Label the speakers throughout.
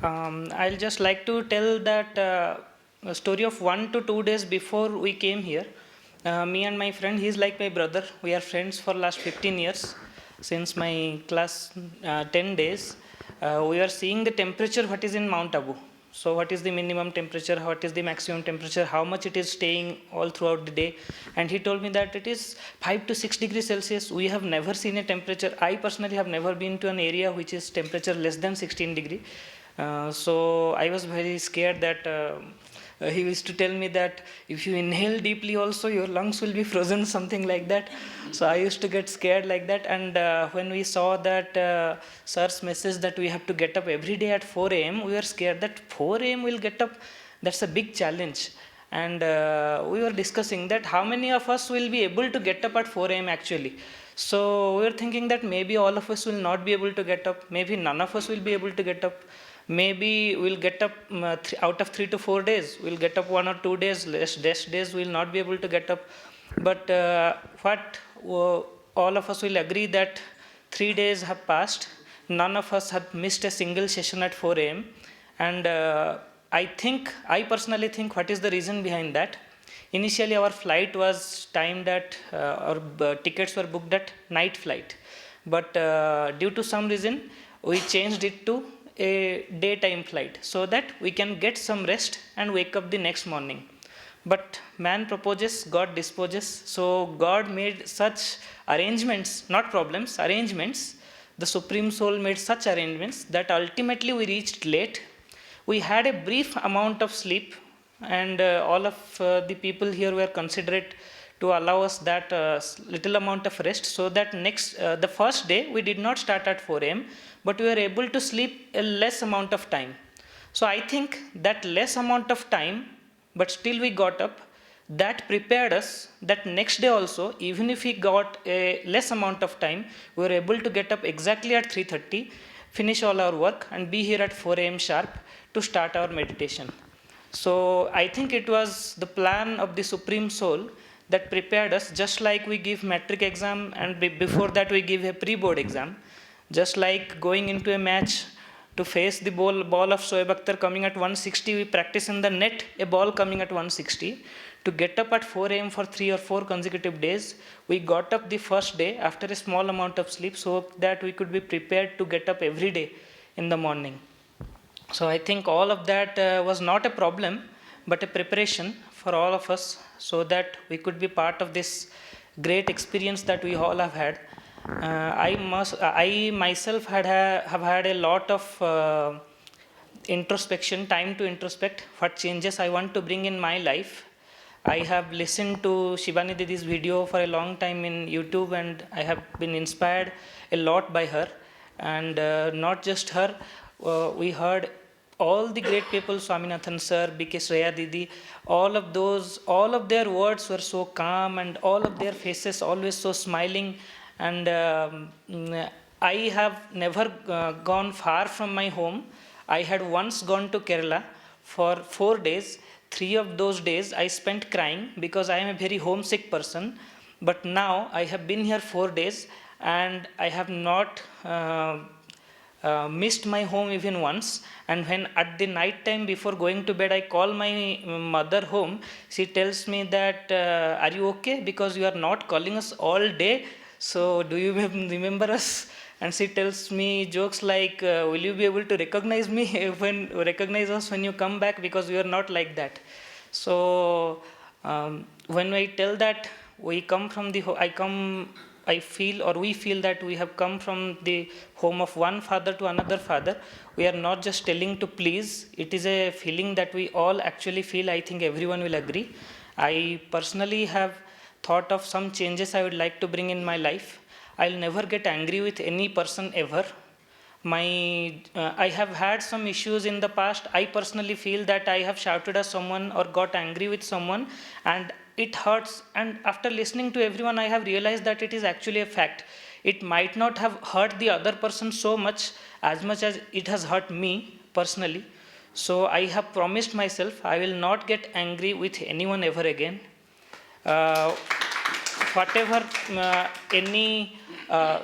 Speaker 1: I'll just like to tell that a story of 1 to 2 days before we came here. Me and my friend, he's like my brother. We are friends for last 15 years. Since my class 10 days, we are seeing the temperature what is in Mount Abu. So what is the minimum temperature, what is the maximum temperature, how much it is staying all throughout the day. And he told me that it is 5 to 6 degrees Celsius. We have never seen a temperature. I personally have never been to an area which is temperature less than 16 degree. So I was very scared that he used to tell me that if you inhale deeply also your lungs will be frozen, something like that. So I used to get scared like that. And when we saw that sir's message that we have to get up every day at 4 a.m., we were scared that 4 a.m. we'll get up. That's a big challenge. And we were discussing that how many of us will be able to get up at 4 a.m. actually. So we were thinking that maybe all of us will not be able to get up, maybe none of us will be able to get up. Maybe we'll get up out of 3 to 4 days, we'll get up 1 or 2 days, less days we'll not be able to get up. But what all of us will agree that 3 days have passed, none of us have missed a single session at 4 a.m. And I personally think what is the reason behind that. Initially our flight was timed at, our tickets were booked at night flight. But due to some reason, we changed it to a daytime flight so that we can get some rest and wake up the next morning. But man proposes, God disposes. So God made such arrangements, not problems, arrangements. The Supreme Soul made such arrangements that ultimately we reached late. We had a brief amount of sleep, and all of the people here were considerate to allow us that little amount of rest, so that the first day we did not start at 4 a.m., but we were able to sleep a less amount of time. So I think that less amount of time, but still we got up, that prepared us that next day also, even if we got a less amount of time, we were able to get up exactly at 3:30, finish all our work, and be here at 4 a.m. sharp to start our meditation. So I think it was the plan of the Supreme Soul that prepared us, just like we give metric exam and before that we give a pre-board exam, just like going into a match to face the ball of Shoaib Akhtar coming at 160, we practice in the net a ball coming at 160. To get up at 4 a.m. for 3 or 4 consecutive days, we got up the first day after a small amount of sleep so that we could be prepared to get up every day in the morning. So I think all of that was not a problem, but a preparation for all of us so that we could be part of this great experience that we all have had. I myself have had a lot of introspection, time to introspect what changes I want to bring in my life. I have listened to Shivani Didi's video for a long time in YouTube, and I have been inspired a lot by her. And not just her, we heard all the great people, Swaminathan sir, B.K. Shreya Didi, all of their words were so calm, and all of their faces always so smiling. And I have never gone far from my home. I had once gone to Kerala for 4 days. 3 of those days I spent crying because I am a very homesick person. But now I have been here 4 days and I have not missed my home even once. And when at the night time before going to bed I call my mother home, she tells me that, are you okay? Because you are not calling us all day. So do you remember us? And she tells me jokes like, will you be able to recognize recognize us when you come back, because we are not like that. So when I tell that we come from I feel, or we feel, that we have come from the home of one father to another father. We are not just telling to please. It is a feeling that we all actually feel. I think everyone will agree. I personally have thought of some changes I would like to bring in my life. I'll never get angry with any person ever. I have had some issues in the past. I personally feel that I have shouted at someone or got angry with someone and it hurts. And after listening to everyone, I have realized that it is actually a fact. It might not have hurt the other person so much as it has hurt me personally. So I have promised myself I will not get angry with anyone ever again. Whatever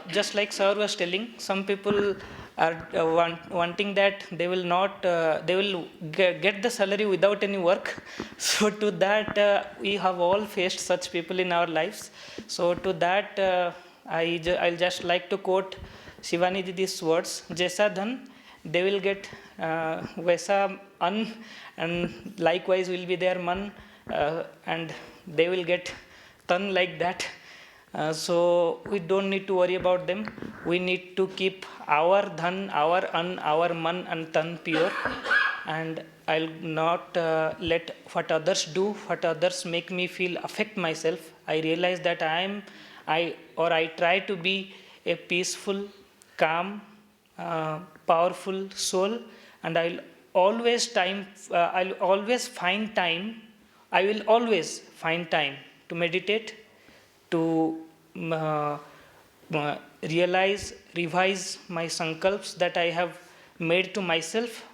Speaker 1: just like sir was telling, some people are wanting that they will not, they will get the salary without any work. So to that, we have all faced such people in our lives. So to that, I'll just like to quote Shivani Didi's words, Jaisa dhan, they will get Vaisa an, and likewise will be their man, and they will get tan like that. So we don't need to worry about them. We need to keep our dhan, our an, our man and tan pure, and I'll not let what others do, what others make me feel affect myself. I realize that I try to be a peaceful, calm, powerful soul, and I'll always find time. I will always find time to meditate, to realize, revise my sankalps that I have made to myself.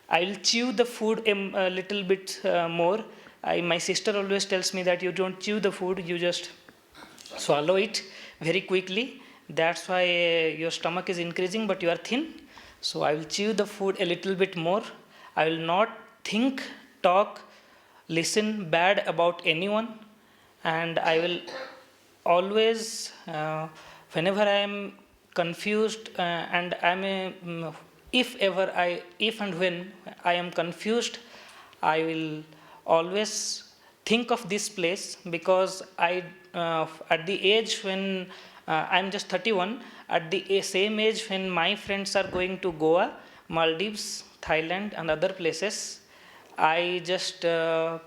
Speaker 1: I'll chew the food a little bit more. My sister always tells me that you don't chew the food, you just swallow it very quickly. That's why your stomach is increasing, but you are thin. So I will chew the food a little bit more. I will not think, talk, listen bad about anyone, and I will always, whenever I am confused, and if and when I am confused, I will always think of this place, because at the age when I'm just 31, at the same age when my friends are going to Goa, Maldives, Thailand, and other places, I just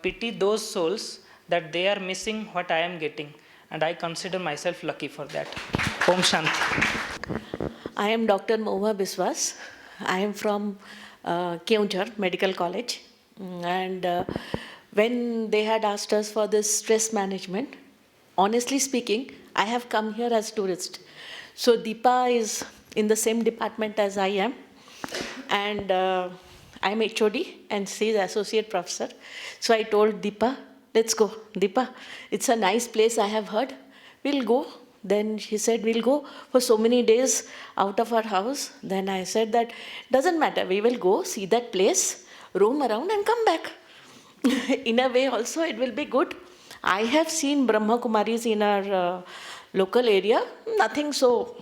Speaker 1: pity those souls that they are missing what I am getting, and I consider myself lucky for that. Om Shanti.
Speaker 2: I am Dr. Mohua Biswas. I am from Keonjhar Medical College, and when they had asked us for this stress management, honestly speaking, I have come here as tourist. So Deepa is in the same department as I am, and I'm HOD and she is associate professor. So I told Deepa, let's go. Deepa, it's a nice place, I have heard. We'll go. Then she said, we'll go for so many days out of our house. Then I said that, doesn't matter, we will go, see that place, roam around and come back. In a way also it will be good. I have seen Brahma Kumaris in our local area, nothing so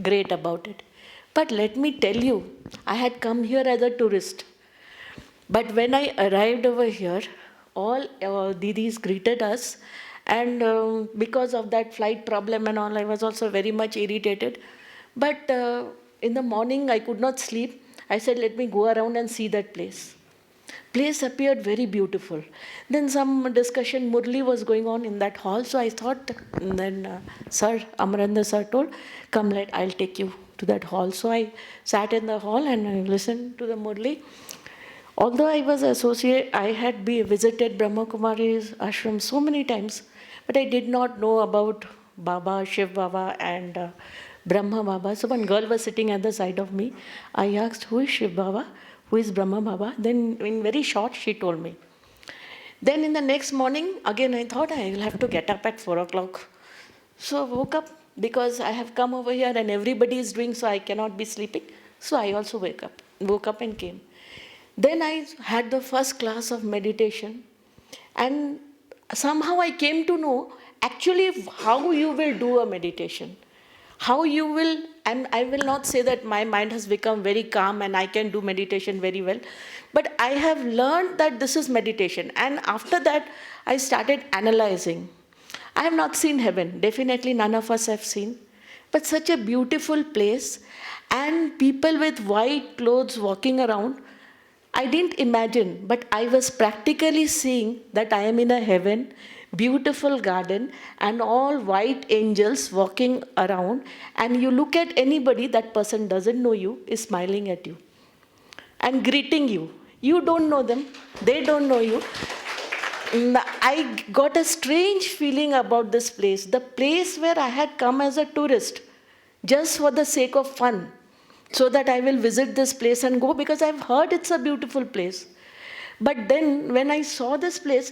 Speaker 2: great about it. But let me tell you, I had come here as a tourist. But when I arrived over here, all Didis greeted us, and because of that flight problem and all, I was also very much irritated. But in the morning, I could not sleep. I said, let me go around and see that place. Place appeared very beautiful. Then some discussion, Murli was going on in that hall, so I thought, then Amaranda sir told, come, I'll take you to that hall. So I sat in the hall and I listened to the Murli. Although I was I had visited Brahma Kumari's ashram so many times, but I did not know about Baba, Shiv Baba and Brahma Baba. So one girl was sitting at the side of me. I asked, who is Shiv Baba? Who is Brahma Baba? Then in very short, she told me. Then in the next morning, again I thought I will have to get up at 4 o'clock. So I woke up because I have come over here and everybody is doing, so I cannot be sleeping. So I also woke up and came. Then I had the first class of meditation, and somehow I came to know actually how you will do a meditation. How you will, and I will not say that my mind has become very calm and I can do meditation very well, but I have learned that this is meditation. And after that, I started analyzing. I have not seen heaven. Definitely none of us have seen. But such a beautiful place and people with white clothes walking around, I didn't imagine, but I was practically seeing that I am in a heaven, beautiful garden, and all white angels walking around. And you look at anybody, that person doesn't know you, is smiling at you and greeting you. You don't know them, they don't know you. I got a strange feeling about this place, the place where I had come as a tourist, just for the sake of fun, so that I will visit this place and go, because I've heard it's a beautiful place. But then when I saw this place,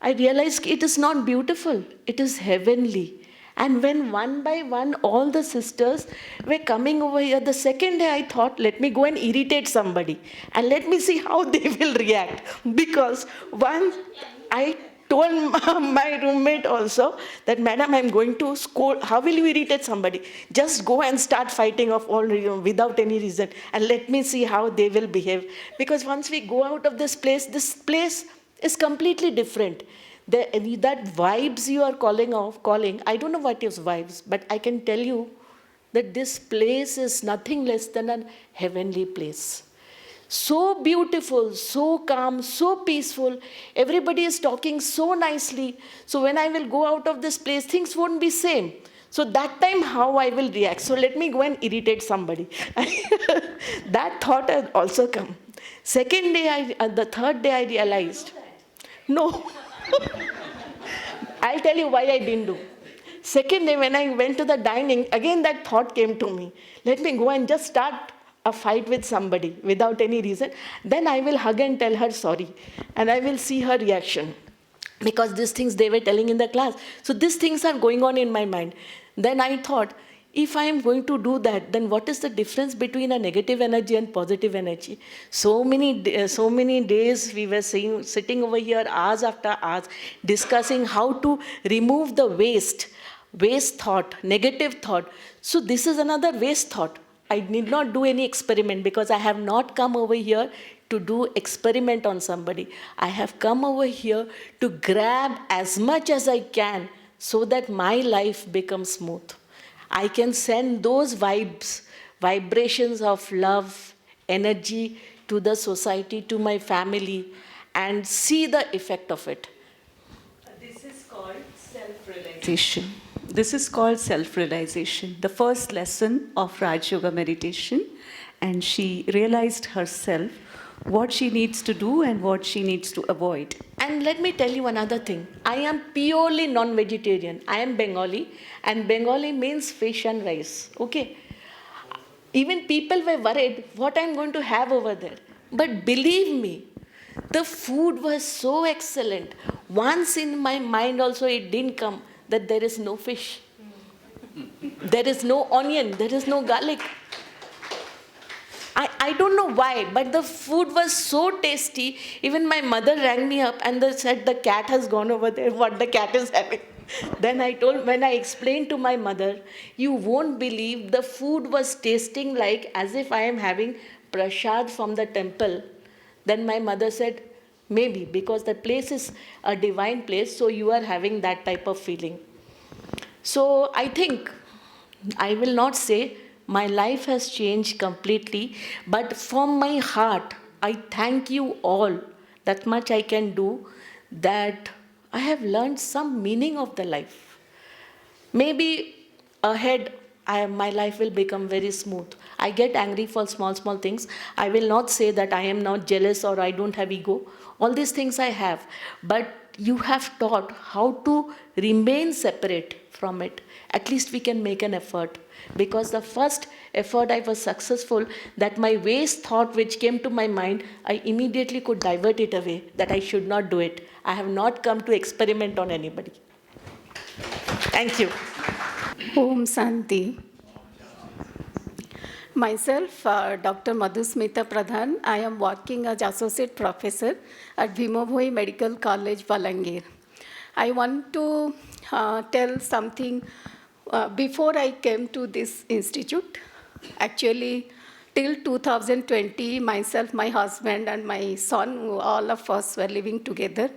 Speaker 2: I realized it is not beautiful, it is heavenly. And when one by one all the sisters were coming over here, the second day I thought, let me go and irritate somebody and let me see how they will react. Because once I told my roommate also that, Madam, I'm going to scold. How will you irritate somebody? Just go and start fighting of all without any reason and let me see how they will behave. Because once we go out of this place is completely different. That vibes you are calling, I don't know what is vibes, but I can tell you that this place is nothing less than a heavenly place. So beautiful, so calm, so peaceful. Everybody is talking so nicely. So when I will go out of this place, things won't be same. So that time how I will react. So let me go and irritate somebody. That thought has also come. Second day, the third day I realized, no. I'll tell you why I didn't do. Second day when I went to the dining, again that thought came to me. Let me go and just start a fight with somebody without any reason. Then I will hug and tell her sorry. And I will see her reaction. Because these things they were telling in the class. So these things are going on in my mind. Then I thought, if I am going to do that, then what is the difference between a negative energy and positive energy? So many days we were sitting over here hours after hours, discussing how to remove the waste thought, negative thought. So this is another waste thought. I need not do any experiment because I have not come over here to do experiment on somebody. I have come over here to grab as much as I can so that my life becomes smooth. I can send those vibrations of love, energy to the society, to my family, and see the effect of it.
Speaker 3: This is called self-realization. This is called self-realization, the first lesson of Rajayoga meditation. And she realized herself what she needs to do and what she needs to avoid.
Speaker 2: And let me tell you another thing. I am purely non-vegetarian. I am Bengali, and Bengali means fish and rice. Okay? Even people were worried what I'm going to have over there. But believe me, the food was so excellent. Once in my mind also it didn't come that there is no fish. There is no onion. There is no garlic. I don't know why, but the food was so tasty. Even my mother rang me up and they said the cat has gone over there, what the cat is having. Then when I explained to my mother, you won't believe the food was tasting like as if I am having prasad from the temple. Then my mother said, maybe because the place is a divine place, so you are having that type of feeling. So I think, I will not say my life has changed completely, but from my heart, I thank you all. That much I can do, that I have learned some meaning of the life. Maybe ahead, my life will become very smooth. I get angry for small things. I will not say that I am not jealous or I don't have ego. All these things I have. But you have taught how to remain separate from it. At least we can make an effort. Because the first effort I was successful, that my waste thought which came to my mind, I immediately could divert it away, that I should not do it. I have not come to experiment on anybody. Thank you.
Speaker 4: Om Santi. Myself, Dr. Madhusmita Pradhan. I am working as Associate Professor at Bhimabhoi Medical College, Balangir. I want to tell something. Before I came to this institute, actually, till 2020, myself, my husband, and my son, all of us were living together.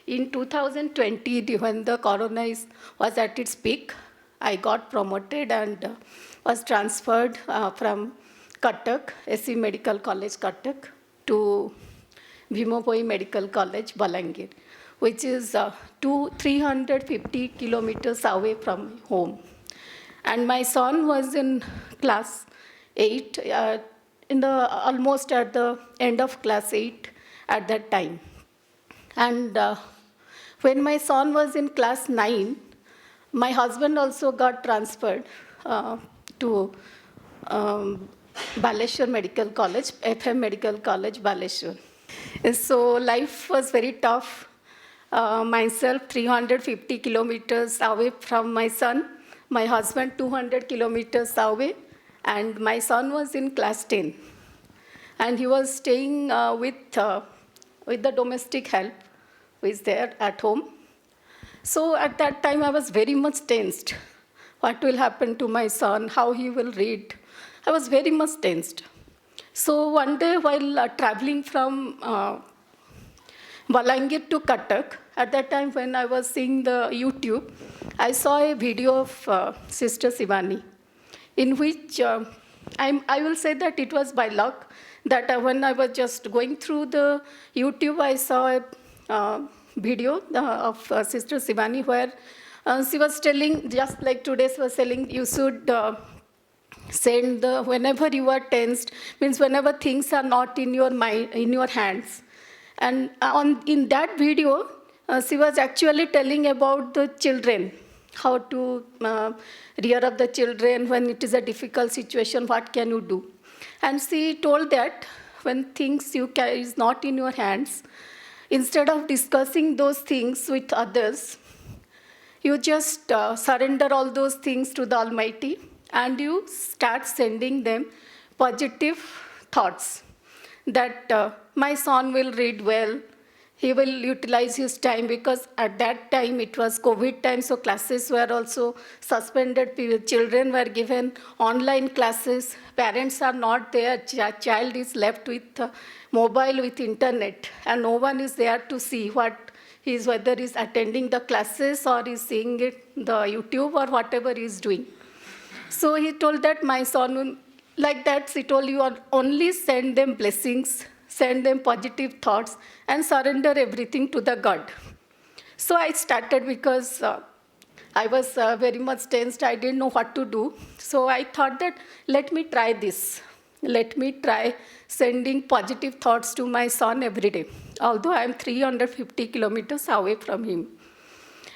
Speaker 4: In 2020, when the corona was at its peak, I got promoted and was transferred from Cuttack, SC Medical College, Cuttack, to Bhimabhoi Medical College, Balangir, which is 350 kilometers away from home. And my son was in class 8, almost at the end of class 8 at that time. And when my son was in class 9, my husband also got transferred to Baleshwar Medical College, FM Medical College, Baleshwar. So life was very tough. Myself, 350 kilometers away from my son, my husband 200 kilometers away, and my son was in class 10. And he was staying with the domestic help who is there at home. So at that time, I was very much tensed. What will happen to my son? How he will read? I was very much tensed. So one day, while traveling from Balangir to Cuttack, at that time when I was seeing the YouTube, I saw a video of Sister Shivani, in which I will say that it was by luck that when I was just going through the YouTube, I saw a video of Sister Shivani where she was telling, just like today she was telling, you should send whenever you are tensed, means whenever things are not in your mind, in your hands. And in that video, she was actually telling about the children, how to rear up the children when it is a difficult situation, what can you do? And she told that when things is not in your hands, instead of discussing those things with others, you just surrender all those things to the Almighty and you start sending them positive thoughts that my son will read well, he will utilize his time, because at that time it was COVID time, so classes were also suspended. Children were given online classes. Parents are not there. Child is left with mobile, with internet, and no one is there to see whether he's attending the classes or is seeing it the YouTube or whatever he's doing. So he told that my son, like that, he told you only send them blessings, send them positive thoughts, and surrender everything to the God. So I started because I was very much tensed. I didn't know what to do. So I thought that let me try this. Let me try sending positive thoughts to my son every day, although I am 350 kilometers away from him.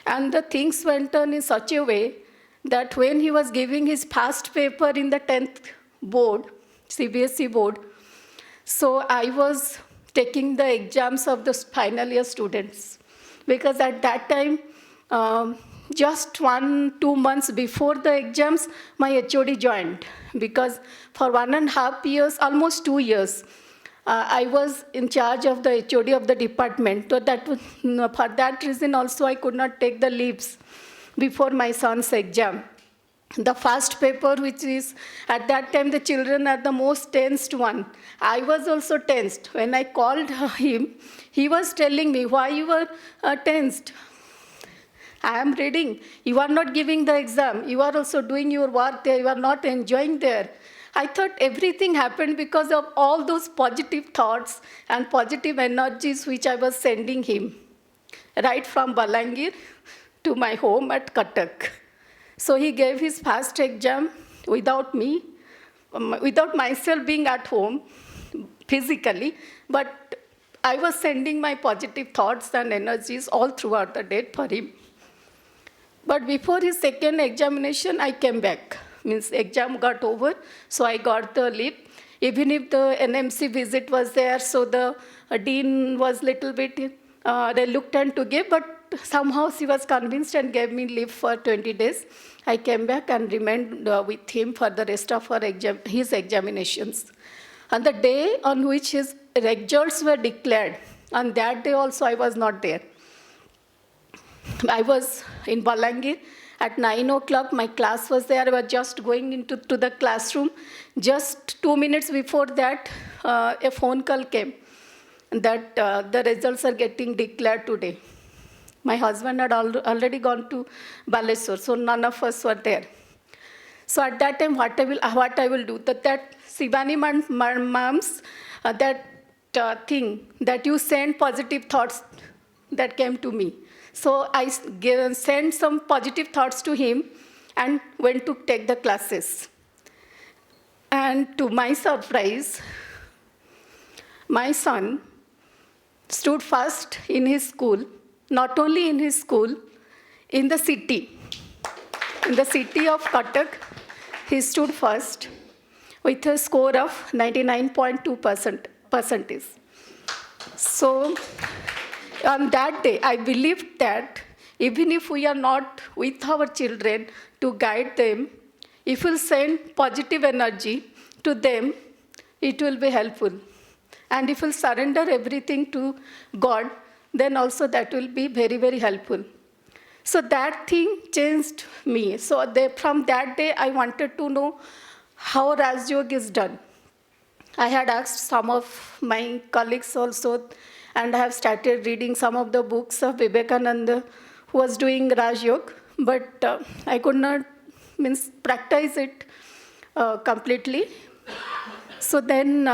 Speaker 4: And the things went on in such a way that when he was giving his past paper in the 10th board, CBSE board, so I was taking the exams of the final year students, because at that time, just 1-2 months before the exams, my HOD joined, because for 1.5 years, almost 2 years, I was in charge of the HOD of the department. So that was, for that reason also I could not take the leaves before my son's exam. The first paper, which is, at that time, the children are the most tensed one. I was also tensed. When I called him, he was telling me, why you were tensed? I am reading. You are not giving the exam. You are also doing your work there. You are not enjoying there. I thought everything happened because of all those positive thoughts and positive energies which I was sending him, right from Balangir to my home at Cuttack. So he gave his first exam without me, without myself being at home physically, but I was sending my positive thoughts and energies all throughout the day for him. But before his second examination, I came back. Means exam got over, so I got the leave. Even if the NMC visit was there, so the dean was little bit reluctant to give, but somehow she was convinced and gave me leave for 20 days. I came back and remained with him for the rest of his examinations. On the day on which his results were declared, on that day also I was not there. I was in Balangir. At 9 o'clock, my class was there. I was just going into the classroom. Just 2 minutes before that, a phone call came that the results are getting declared today. My husband had already gone to Baleswar, so none of us were there. So at that time, what I will do, that Shivani mom's, that thing, that you send positive thoughts, that came to me. So I sent some positive thoughts to him and went to take the classes. And to my surprise, my son stood first in his school, not only in his school, in the city. In the city of Cuttack, he stood first with a score of 99.2%. So on that day, I believed that even if we are not with our children to guide them, if we'll send positive energy to them, it will be helpful. And if we'll surrender everything to God, then also that will be very, very helpful. So that thing changed me. So from that day, I wanted to know how Rajayoga is done. I had asked some of my colleagues also, and I have started reading some of the books of Vivekananda, who was doing Rajayoga, but I could not practice it completely. So then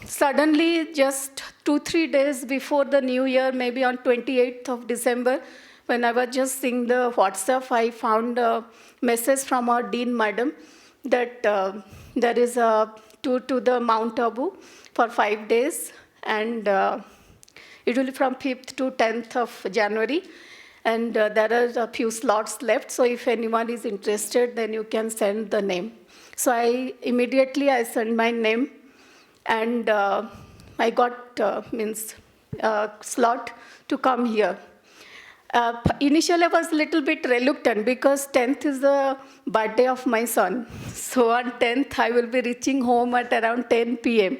Speaker 4: suddenly, just 2-3 days before the New Year, maybe on 28th of December, when I was just seeing the WhatsApp, I found a message from our Dean Madam that there is a tour to the Mount Abu for 5 days, and it will be from 5th to 10th of January. And there are a few slots left, so if anyone is interested, then you can send the name. So I sent my name, and I got slot to come here. Initially, I was a little bit reluctant because 10th is the birthday of my son. So on 10th, I will be reaching home at around 10 p.m.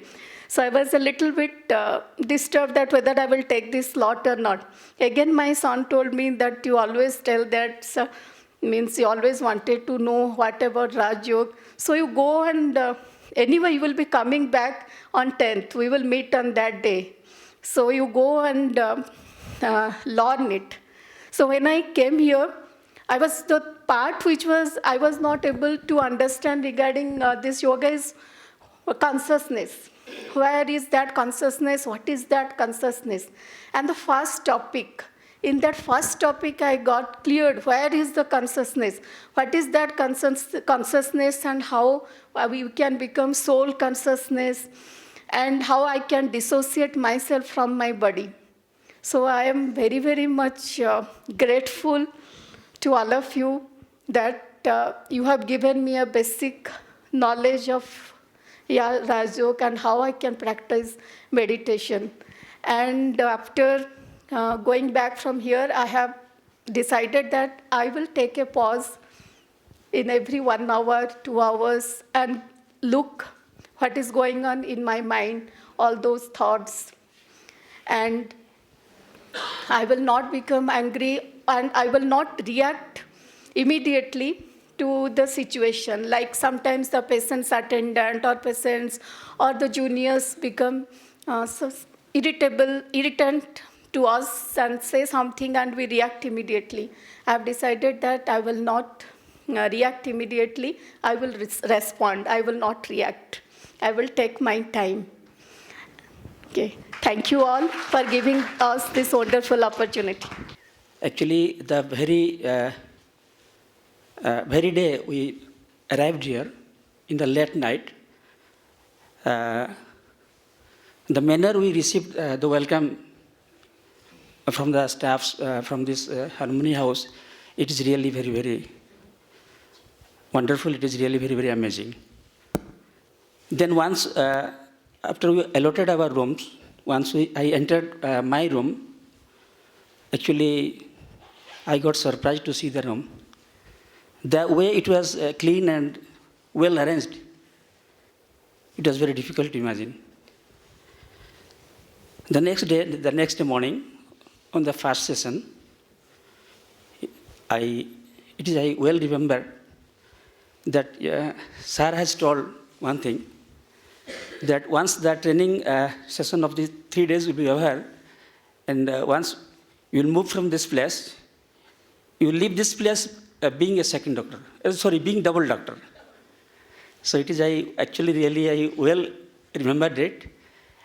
Speaker 4: So I was a little bit disturbed that whether I will take this slot or not. Again, my son told me that you always tell that, you always wanted to know what about Rajayoga. So you go and anyway, you will be coming back on 10th. We will meet on that day. So you go and learn it. So when I came here, the part which I was not able to understand regarding this yoga is consciousness. Where is that consciousness? What is that consciousness? And the first topic, in that first topic, I got cleared. Where is the consciousness? What is that consciousness, and how we can become soul consciousness, and how I can dissociate myself from my body. So I am very, very much grateful to all of you that you have given me a basic knowledge of Rajayoga and how I can practice meditation. And after going back from here, I have decided that I will take a pause in every 1 hour, 2 hours, and look what is going on in my mind, all those thoughts. And I will not become angry, and I will not react immediately to the situation. Like sometimes the patient's attendant or patients or the juniors become so irritant to us and say something, and we react immediately. I have decided that I will not react immediately. I will respond. I will not react. I will take my time. Okay. Thank you all for giving us this wonderful opportunity.
Speaker 5: Actually, the very day we arrived here, in the late night, the manner we received the welcome from the staffs from this Harmony House, it is really very, very wonderful. It is really very, very amazing. Then once, after we allotted our rooms, once I entered my room, actually, I got surprised to see the room. The way it was clean and well arranged, it was very difficult to imagine. The next morning, on the first session, I well remember that Sir has told one thing, that once the training session of the 3 days will be over, and once you will move from this place, you will leave this place being a second doctor, being double doctor. So it is, I well remembered it,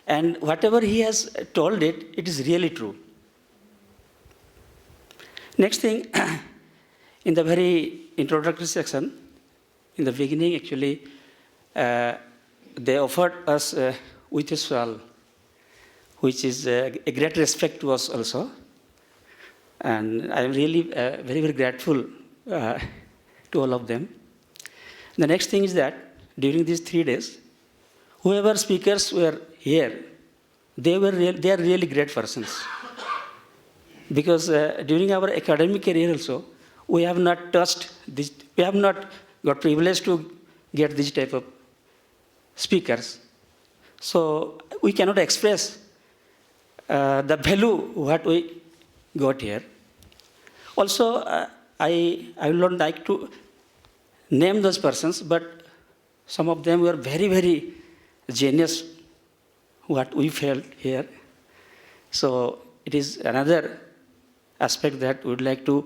Speaker 5: and whatever he has told it is really true. Next thing, in the very introductory section, in the beginning, actually, they offered us with a shawl, which is a great respect to us also. And I am really very, very grateful to all of them. The next thing is that during these 3 days, whoever speakers were here, they are really great persons. because during our academic career also, we have not touched this, we have not got privilege to get this type of speakers. So we cannot express the value what we got here. Also, I will not like to name those persons, but some of them were very, very genius what we felt here. So it is another aspect that we would like to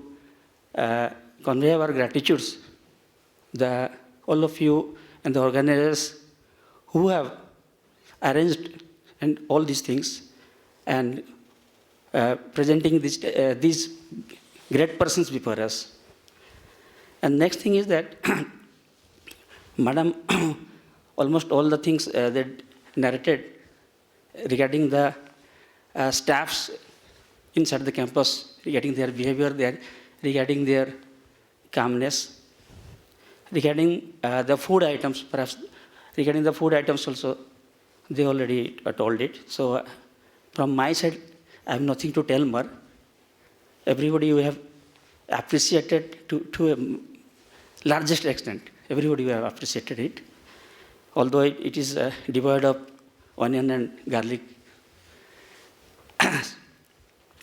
Speaker 5: convey our gratitudes, all of you and the organizers who have arranged and all these things and presenting these great persons before us. And next thing is that Madam almost all the things that narrated regarding the staffs inside the campus, regarding their behavior, regarding their calmness, regarding the food items, perhaps regarding the food items also, they already told it. So from my side, I have nothing to tell more. Everybody we have appreciated to a largest extent. Everybody we have appreciated it. Although it is devoid of onion and garlic.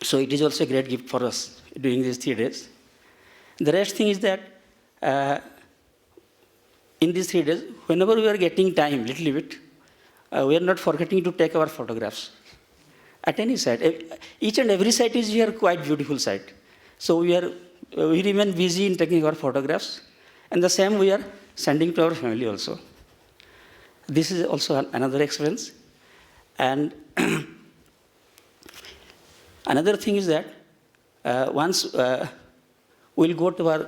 Speaker 5: So it is also a great gift for us during these 3 days. The rest thing is that in these 3 days, whenever we are getting time, little bit, we are not forgetting to take our photographs. At any site, each and every site is here quite beautiful site. So we remain busy in taking our photographs, and the same we are sending to our family also. This is also another experience. And another thing is that once we'll go to our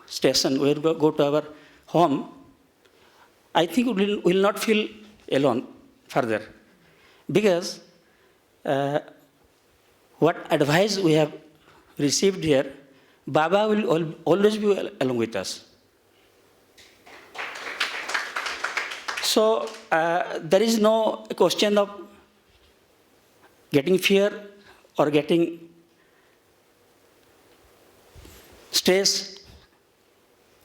Speaker 5: station, we'll go to our home, I think we'll not feel alone further. Because what advice we have received here, Baba will always be along with us. So there is no question of getting fear or getting stress,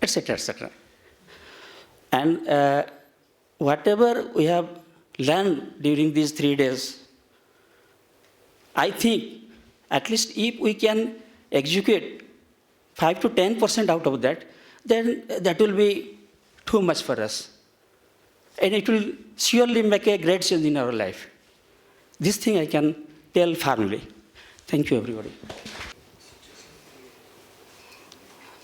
Speaker 5: etc., etc. And whatever we have learned during these 3 days, I think at least if we can execute 5 to 10% out of that, then that will be too much for us. And it will surely make a great change in our life. This thing I can tell firmly. Thank you, everybody.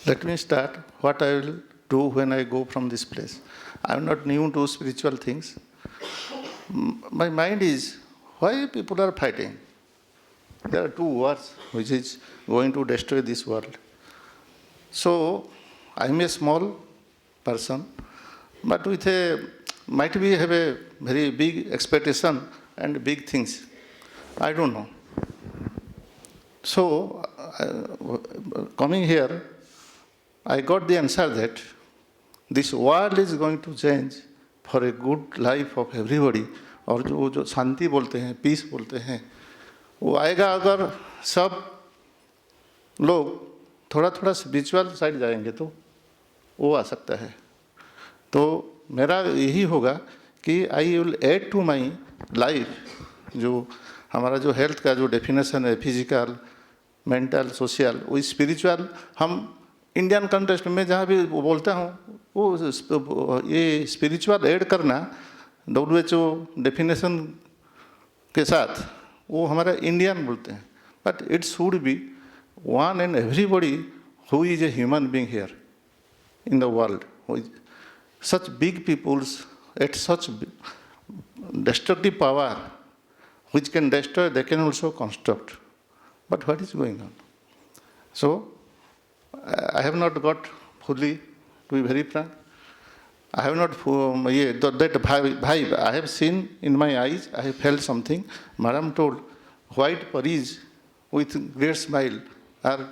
Speaker 6: Let me start what I will do when I go from this place. I am not new to spiritual things. My mind is, why people are fighting? There are 2 wars which is going to destroy this world. So, I am a small person, but with might be have a very big expectation and big things. I don't know. So, coming here, I got the answer that this world is going to change for a good life of everybody. और जो शांति बोलते हैं, piece बोलते हैं, वो आएगा अगर सब लोग थोड़ा थोड़ा स्पिरिचुअल साइड जाएंगे तो वो आ सकता है. तो मेरा यही होगा कि I will add to my life, जो हमारा जो हेल्थ का जो डेफिनेशन है, फिजिकल, मेंटल, सोशल, वो स्पिरिचुअल, हम इंडियन कंटेक्स्ट में जहाँ भी बोलता हूँ वो ये स्पिरिचुअल ऐड करना WHO डेफिनेशन के साथ वो हमारा इंडियन बोलते हैं. But it should be one and everybody who is a human being here in the world. Such big peoples at such destructive power which can destroy, they can also construct. But what is going on? So, I have not got fully, to be very frank, I have not, that vibe, I have seen in my eyes, I have felt something. Madam told, white Paris with great smile are,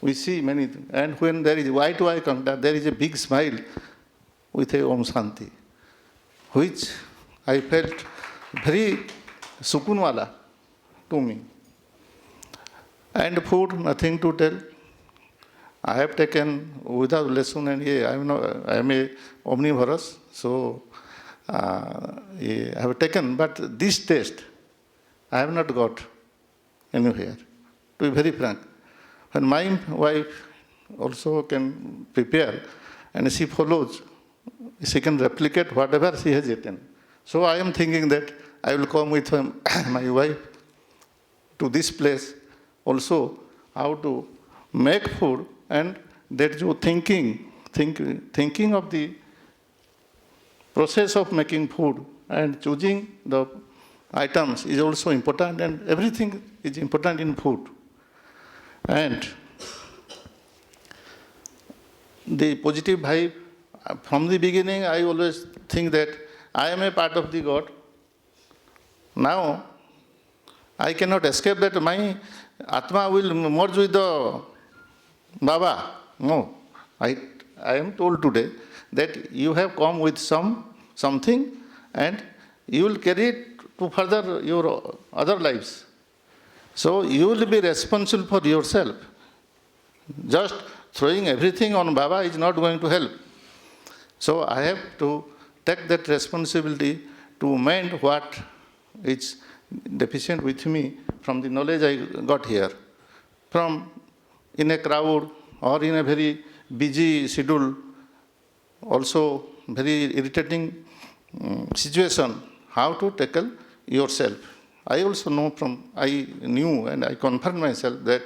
Speaker 6: we see many things. And when there is eye-to-eye contact, there is a big smile with a Om Shanti, which I felt very sukun wala to me. And food, nothing to tell. I have taken without lesson, and I am a omnivorous, so I have taken, but this taste I have not got anywhere, to be very frank. When my wife also can prepare and she follows, she can replicate whatever she has eaten. So I am thinking that I will come with my wife to this place also, how to make food, and that you thinking of the process of making food and choosing the items is also important, and everything is important in food. And the positive vibe, from the beginning I always think that I am a part of the God. Now I cannot escape that my Atma will merge with the Baba. No, I am told today that you have come with something and you will carry it to further your other lives. So you will be responsible for yourself. Just throwing everything on Baba is not going to help. So I have to take that responsibility to mend what is deficient with me from the knowledge I got here. From in a crowd or in a very busy schedule, also very irritating situation, how to tackle yourself. I also I knew and I confirmed myself that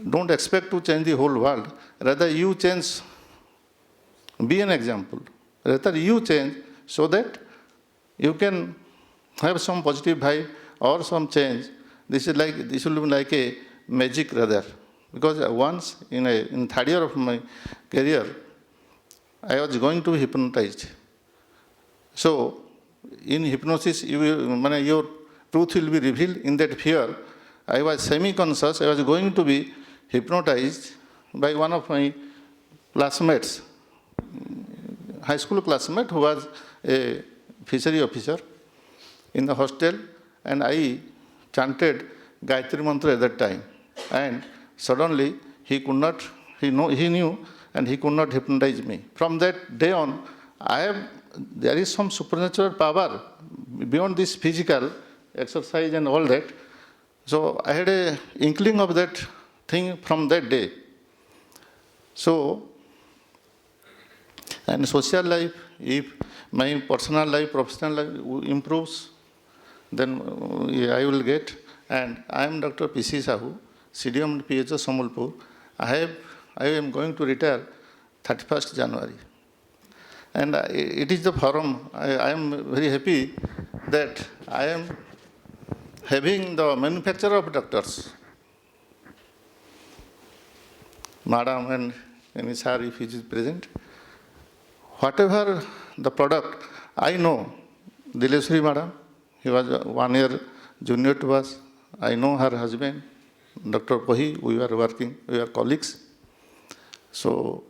Speaker 6: don't expect to change the whole world. Rather you change, be an example. Rather you change so that you can have some positive vibe or some change. This will be like a magic rather. Because once in third year of my career, I was going to be hypnotized. So in hypnosis, your truth will be revealed. In that fear, I was semi-conscious. I was going to be hypnotized by one of my classmates, high school classmate who was a fishery officer in the hostel, and I chanted Gayatri Mantra at that time. And suddenly he knew and he could not hypnotize me. From that day on, there is some supernatural power beyond this physical exercise and all that. So I had an inkling of that thing from that day. So, and social life, if my personal life, professional life improves, then I will get. And I am Dr. P.C. Sahu, CDM and PHO Sambalpur. I am going to retire 31st January. And it is the forum. I am very happy that I am having the manufacturer of doctors. Madam and any sir, if he is present. Whatever the product, I know Dileshwari Madam, he was 1 year junior to us. I know her husband, Dr. Pohi, we are colleagues. So,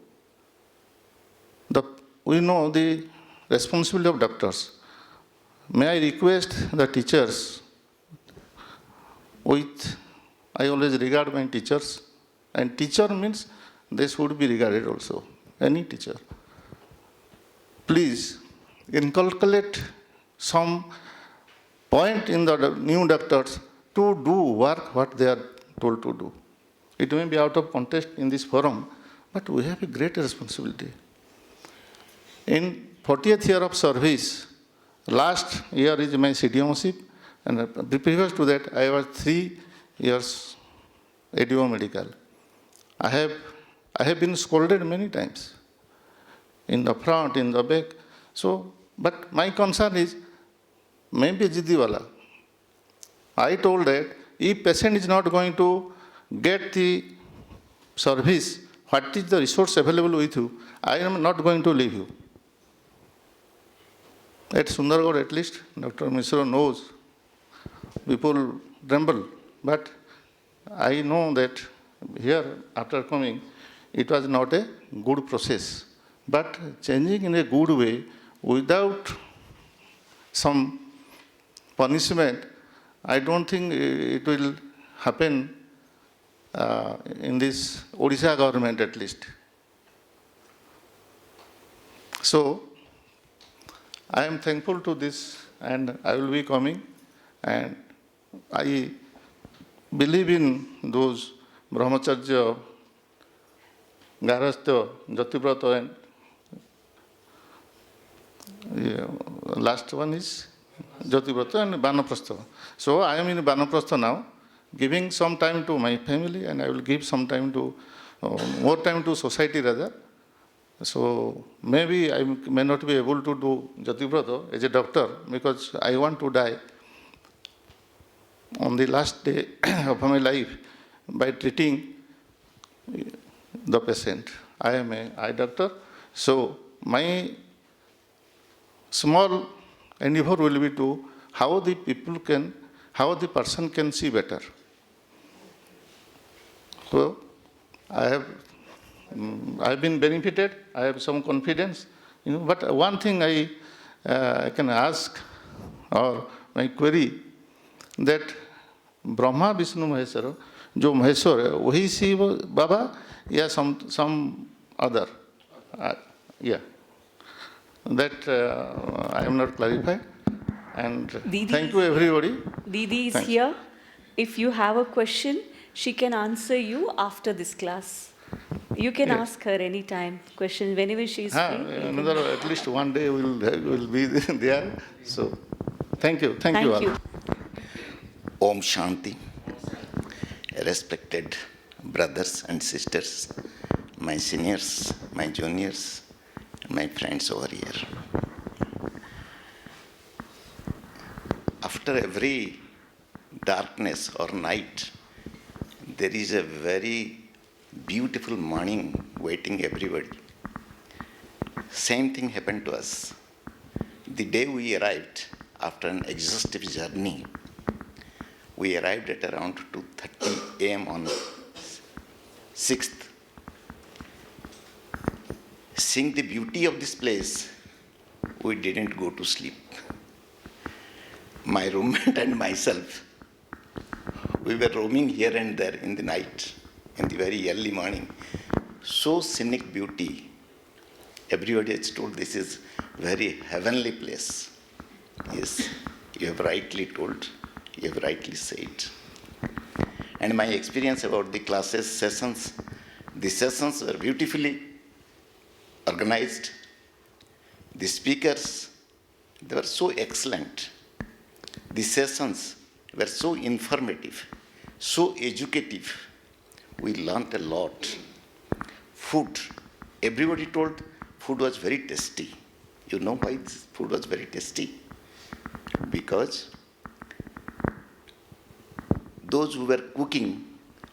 Speaker 6: we know the responsibility of doctors. May I request the teachers I always regard my teachers, and teacher means they should be regarded also, any teacher. Please inculcate some point in the new doctors to do work what they are told to do. It may be out of context in this forum, but we have a great responsibility. In 40th year of service, last year is my CDMOship, and previous to that, I was 3 years ADO medical. I have been scolded many times, in the front, in the back. So, but my concern is, maybe Jidiwala. I told that if patient is not going to get the service, what is the resource available with you, I am not going to leave you. At Sundargarh, at least, Dr. Mishra knows, people tremble. But I know that here, after coming, it was not a good process. But changing in a good way, without some punishment, I don't think it will happen in this Odisha government at least. So, I am thankful to this and I will be coming, and I believe in those Brahmacharya, Garastha, Jatibrata, and last one is Jatibrata and Vanaprastha. So I am in Vanaprastha now, giving some time to my family, and I will give some time to, more time to society rather. So maybe I may not be able to do Jatibrata as a doctor because I want to die on the last day of my life by treating the patient. I am an eye doctor, so my small endeavor will be to how the person can see better. So I have been benefited. I have some confidence, But one thing I can ask, or my query, that Brahma, Vishnu, Maheshwara, जो महेश्वर है वही शिव बाबा या some other, yeah, that I am not clarified. And thank you everybody.
Speaker 3: Didi is
Speaker 6: Thanks.
Speaker 3: here. If you have a question, she can answer you after this class. You can ask her anytime question whenever she is free.
Speaker 6: Another at least one day will be there. So thank you all.
Speaker 3: Thank you.
Speaker 7: Om Shanti. Respected brothers and sisters, my seniors, my juniors, my friends over here. After every darkness or night, there is a very beautiful morning waiting everybody. Same thing happened to us. The day we arrived after an exhaustive journey, we arrived at around 2:30 a.m. on 6th. Seeing the beauty of this place, we didn't go to sleep. My roommate and myself, we were roaming here and there in the night, in the very early morning. So scenic beauty. Everybody has told this is very heavenly place. Yes, you have rightly told. You have rightly said. And my experience about the classes, sessions, the sessions were beautifully organized. The speakers, they were so excellent. The sessions were so informative, so educative. We learnt a lot. Food, everybody told food was very tasty. You know why this food was very tasty? Because those who were cooking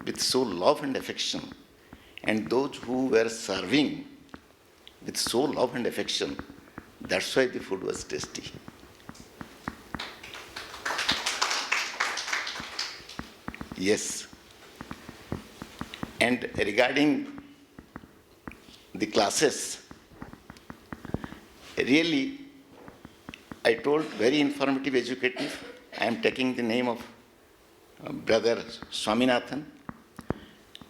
Speaker 7: with so love and affection, and those who were serving with so love and affection, that's why the food was tasty. Yes. And regarding the classes, really, I told very informative, educative. I am taking the name of Brother Swaminathan.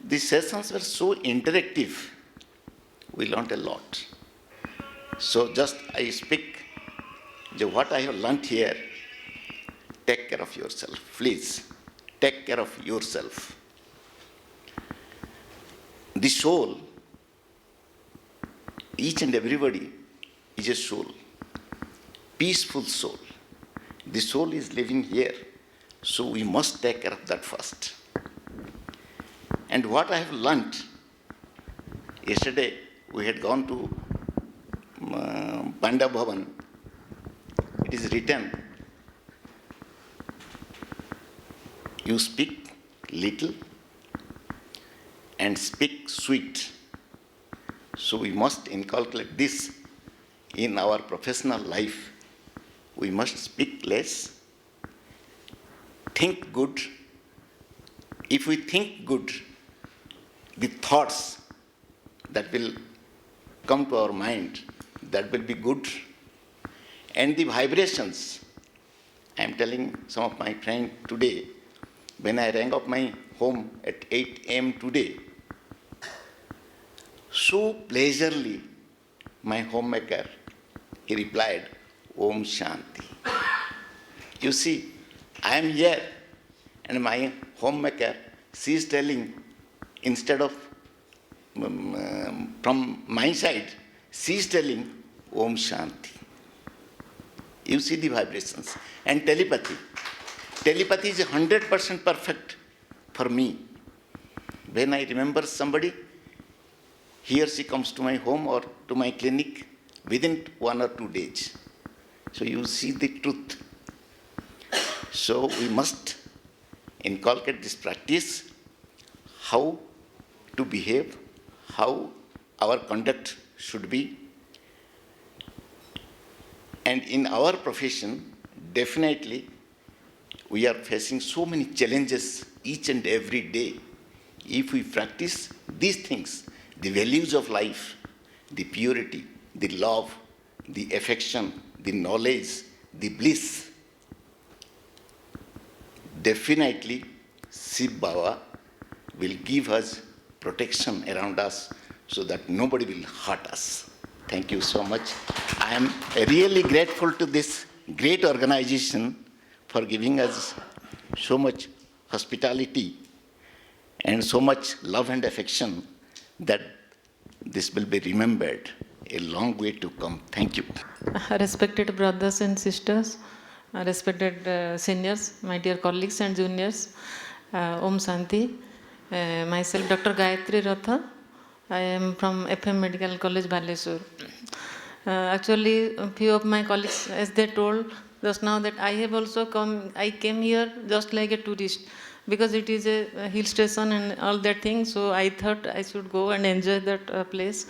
Speaker 7: The sessions were so interactive. We learned a lot. So just I speak what I have learnt here. Take care of yourself, please. Take care of yourself. The soul, each and everybody is a soul, peaceful soul. The soul is living here, so we must take care of that first. And what I have learnt, yesterday we had gone to Panda Bhavan. It is written, you speak little and speak sweet. So we must inculcate this in our professional life. We must speak less, think good. If we think good, the thoughts that will come to our mind, that will be good. And the vibrations, I am telling some of my friends today, when I rang up my home at 8 a.m. today, so pleasurely, my homemaker, he replied, Om Shanti. You see, I am here, and my homemaker, she is telling, instead of from my side, she is telling, Om Shanti. You see the vibrations. And telepathy. Telepathy is 100% perfect for me. When I remember somebody, he or she comes to my home or to my clinic within 1 or 2 days. So you see the truth. So we must inculcate this practice, how to behave, how our conduct should be. And in our profession, definitely, we are facing so many challenges each and every day. If we practice these things, the values of life, the purity, the love, the affection, the knowledge, the bliss, definitely Shiv Baba will give us protection around us so that nobody will hurt us. Thank you so much. I am really grateful to this great organization for giving us so much hospitality and so much love and affection that this will be remembered a long way to come. Thank you.
Speaker 8: Respected brothers and sisters, respected seniors, my dear colleagues and juniors, Om Shanti. Myself, Dr. Gayatri Ratha. I am from FM Medical College, Balesur. Actually, a few of my colleagues, as they told just now, that I have also come, I came here just like a tourist, because it is a hill station and all that thing, so I thought I should go and enjoy that place.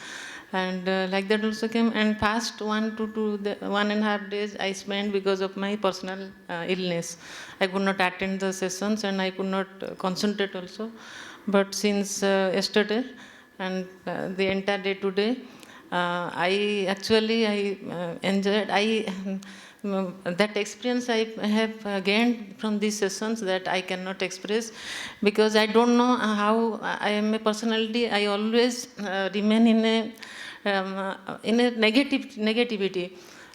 Speaker 8: And like that also came, and past 1.5 days I spent because of my personal illness. I could not attend the sessions and I could not concentrate also. But since yesterday and the entire day today, I enjoyed. That experience I have gained from these sessions that I cannot express, because I don't know how I am a personality. I always remain in a negativity.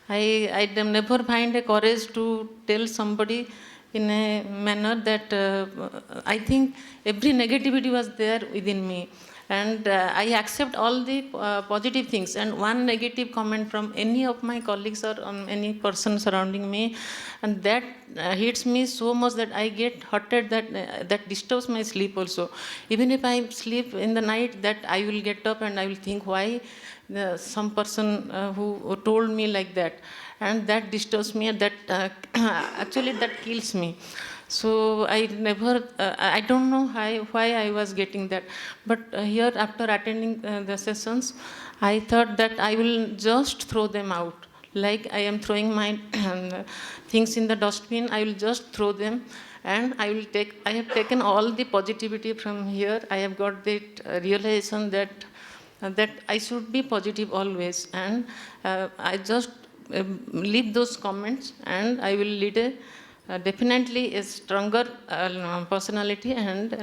Speaker 8: I never find a courage to tell somebody in a manner that I think every negativity was there within me. And I accept all the positive things. And one negative comment from any of my colleagues or on any person surrounding me, and that hits me so much that I get hurted, that disturbs my sleep also. Even if I sleep in the night, that I will get up and I will think why some person who told me like that. And that disturbs me, and that actually that kills me. So I never, I don't know why I was getting that. But here, after attending the sessions, I thought that I will just throw them out. Like I am throwing my things in the dustbin, I will just throw them. And I have taken all the positivity from here. I have got that realization that I should be positive always. And I just leave those comments, and I will lead definitely a stronger personality and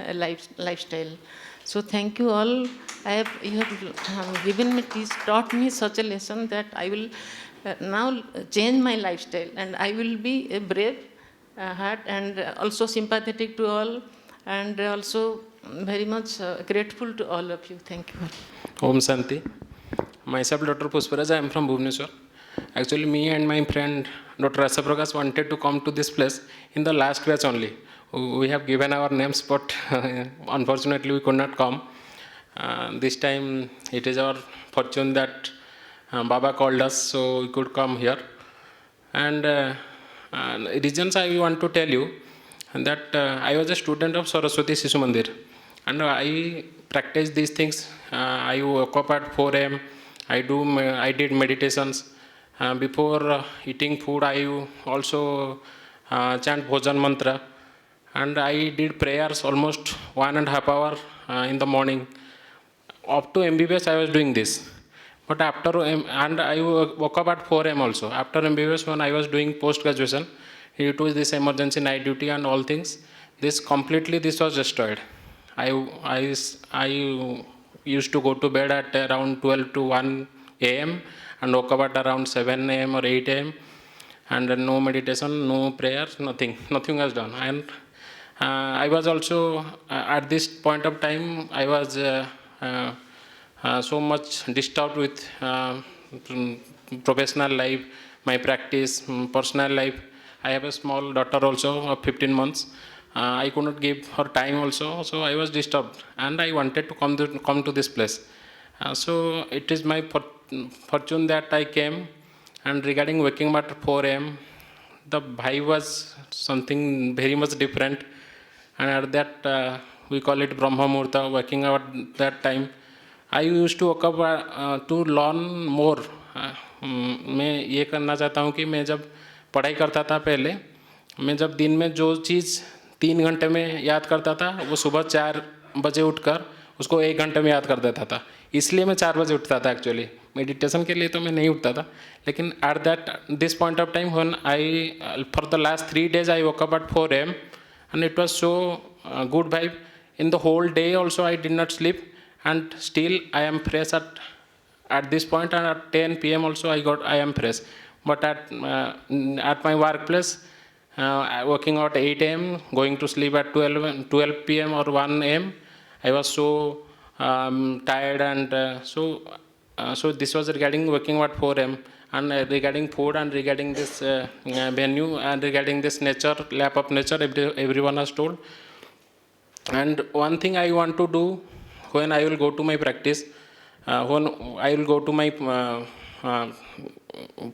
Speaker 8: lifestyle. So thank you all. You have given me this, taught me such a lesson that I will now change my lifestyle, and I will be a brave heart and also sympathetic to all, and also very much grateful to all of you. Thank you.
Speaker 9: Om Shanti. Myself, Dr. Pushparaj, I am from Bhubaneswar. Actually, me and my friend Dr. Rasaprakash wanted to come to this place in the last batch only. We have given our names, but unfortunately we could not come. This time it is our fortune that Baba called us, so we could come here. And reasons I want to tell you that I was a student of Saraswati Sishu Mandir, and I practiced these things. I woke up at 4 a.m. I did meditations. Before eating food, I also chant Bhojan Mantra, and I did prayers almost 1.5 hours in the morning. Up to MBBS, I was doing this. But and I woke up at 4 a.m. also. After MBBS, when I was doing post-graduation, due to this emergency night duty and all things, this was destroyed. I used to go to bed at around 12 to 1 a.m. and woke up at around 7 a.m. or 8 a.m. and no meditation, no prayer, nothing was done. And I was also at this point of time I was so much disturbed with professional life, my practice, personal life. I have a small daughter also of 15 months. I could not give her time also, so I was disturbed, and I wanted to come to this place. So it is my fortune that I came. And regarding waking up at 4 a.m., the vibe was something very much different. And at that, we call it Brahma Murta, waking up at that time. I used to wake up to learn more. मैं ये करना चाहता हूँ कि मैं जब पढ़ाई करता था पहले, मैं जब दिन में जो चीज़ 3 घंटे में याद करता था, वो सुबह 4 बजे उठकर उसको 1 घंटे में याद कर देता था. इसलिए मैं 4 बजे उठता था एक्चुअली. मेडिटेशन के लिए तो मैं नहीं उठता था. लेकिन at this point of time when I for the last 3 days I woke up at 4 a.m. and it was so good vibe. In the whole day also I did not sleep, and still I am fresh at this point, and at 10 p.m. also I am fresh. But at my workplace, working out 8 a.m., going to sleep at 12 p.m. or 1 a.m. I was so tired, and so this was regarding working at 4 a.m. and regarding food, and regarding this venue, and regarding this nature, lap of nature, everyone has told. And one thing I want to do when I will go to my practice, when I will go to my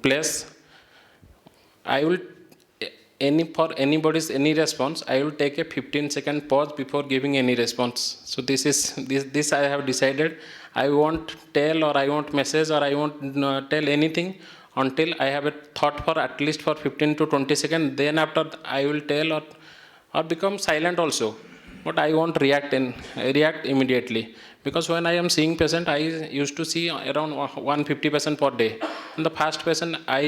Speaker 9: place, I will for anybody's any response, I will take a 15-second pause before giving any response. So this I have decided. I won't tell, or I won't message, or I won't tell anything until I have a thought for at least for 15 to 20 seconds. Then after I will tell, or become silent also. But I won't react immediately, because when I am seeing patient, I used to see around 150 patient per day. And the first patient I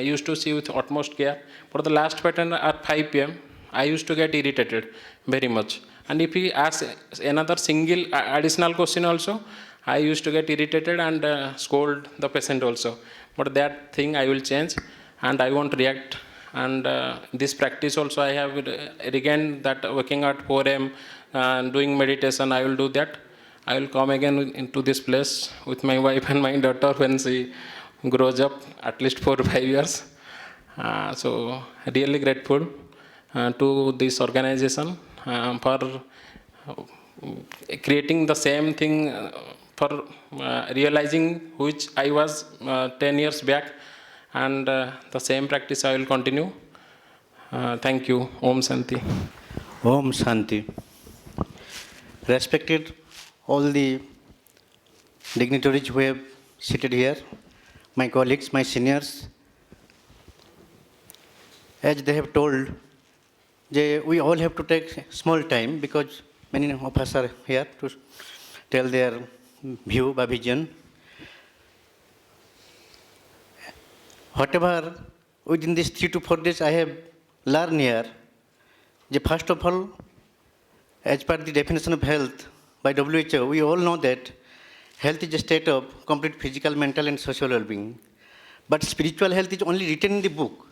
Speaker 9: used to see with utmost care. For the last patient at 5 p.m., I used to get irritated very much. And if he asks another single additional question also, I used to get irritated and scold the patient also. But that thing I will change, and I won't react. And this practice also I have regained that working at 4 a.m. Doing meditation, I will do that. I will come again into this place with my wife and my daughter when she grows up, at least 4 or 5 years. So really grateful to this organization for creating the same thing, for realizing which I was 10 years back. And the same practice I will continue. Thank you. Om Shanti.
Speaker 10: Om Shanti. Respected all the dignitaries who have seated here, my colleagues, my seniors, as they have told, we all have to take small time because many of us are here to tell their view or vision. Whatever within these 3 to 4 days I have learned here, first of all, as per the definition of health by WHO, we all know that health is a state of complete physical, mental, and social well-being. But spiritual health is only written in the book.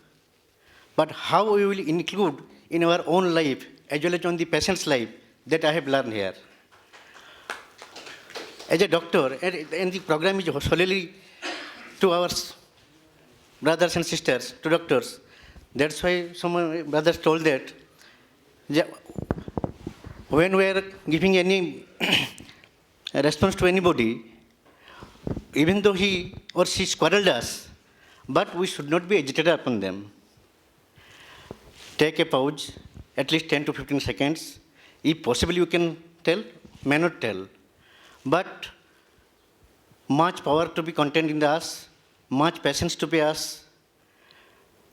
Speaker 10: But how we will include in our own life, as well as on the patient's life, that I have learned here. As a doctor, and the program is solely 2 hours. Brothers and sisters, to doctors. That's why some brothers told that when we are giving any response to anybody, even though he or she quarreled us, but we should not be agitated upon them. Take a pause, at least 10 to 15 seconds. If possible, you can tell, may not tell. But much power to be contained in us, much patience to be us,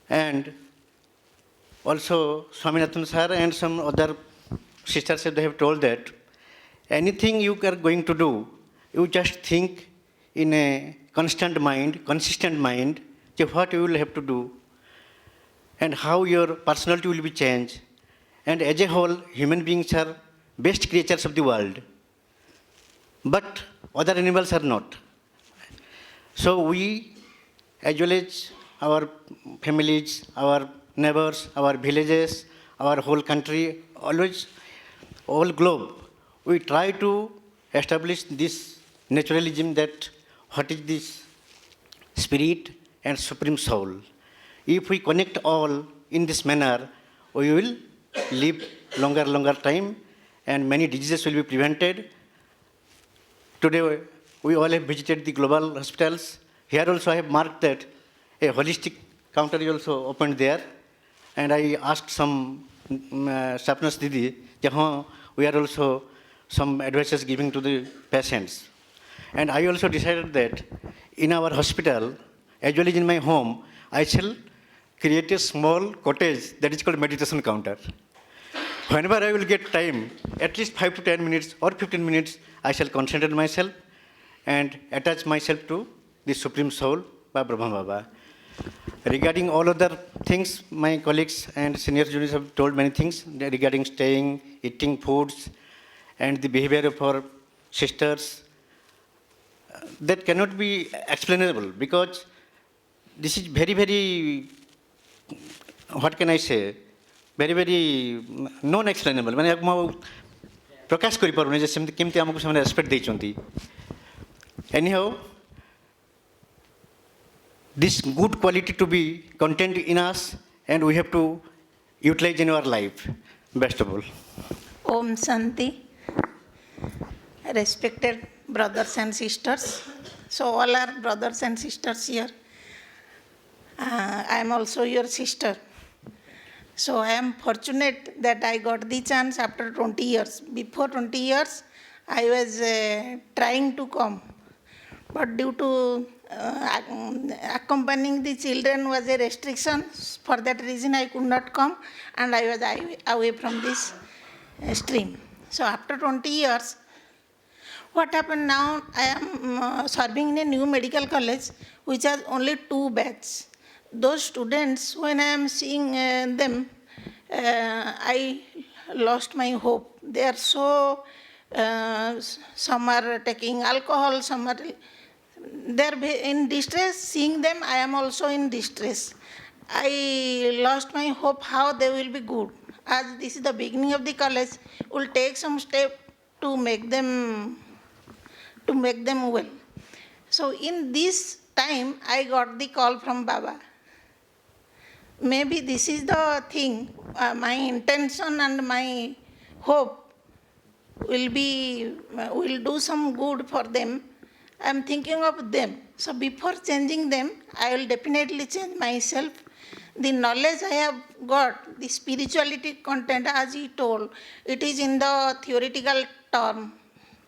Speaker 10: and also Swaminathan sir and some other sisters they have told that anything you are going to do, you just think in a consistent mind, what you will have to do, and how your personality will be changed, And as a whole, human beings are best creatures of the world. But other animals are not. So we, as well as our families, our neighbors, our villages, our whole country, always, all globe, we try to establish this naturalism that what is this spirit and supreme soul. If we connect all in this manner, we will live longer time and many diseases will be prevented. Today, we all have visited the global hospitals. Here also I have marked that a holistic counter is also opened there. And I asked some staff nurse Didi, we are also some advices giving to the patients. And I also decided that in our hospital, as well as in my home, I shall create a small cottage that is called meditation counter. Whenever I will get time, at least 5 to 10 minutes or 15 minutes, I shall concentrate myself and attach myself to the Supreme Soul by Brahma Baba. Regarding all other things, my colleagues and senior juniors have told many things regarding staying, eating foods, and the behavior of our sisters. That cannot be explainable because this is very, what can I say, very non-explainable. I प्रकाश करि पारुने जे सेमति केमति हमकु सेमने respect दैचंती. Anyhow, this good quality to be contained in us and we have to utilize in our life. Best of all.
Speaker 11: Om Shanti. Respected brothers and sisters. So all are brothers and sisters here. I am also your sister. So I am fortunate that I got the chance after 20 years. Before 20 years, I was trying to come. But due to accompanying the children was a restriction. For that reason, I could not come and I was away from this stream. So after 20 years, what happened now, I am serving in a new medical college which has only 2 batches. Those students, when I am seeing them, I lost my hope. They are so, some are taking alcohol, some are, they are in distress. Seeing them, I am also in distress. I lost my hope how they will be good. As this is the beginning of the college, we'll take some step to make them well. So in this time, I got the call from Baba. Maybe this is the thing, my intention and my hope will do some good for them. I am thinking of them. So before changing them, I will definitely change myself. The knowledge I have got, the spirituality content, as he told, it is in the theoretical term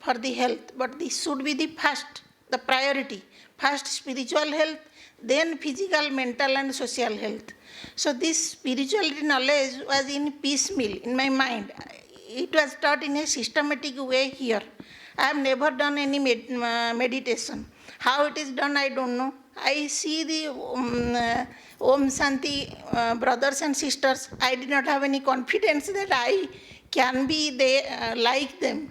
Speaker 11: for the health, but this should be the first, the priority. First spiritual health, then physical, mental and social health. So this spirituality knowledge was in piecemeal in my mind. It was taught in a systematic way here. I have never done any meditation. How it is done, I don't know. I see the Om Shanti brothers and sisters. I did not have any confidence that I can be like them.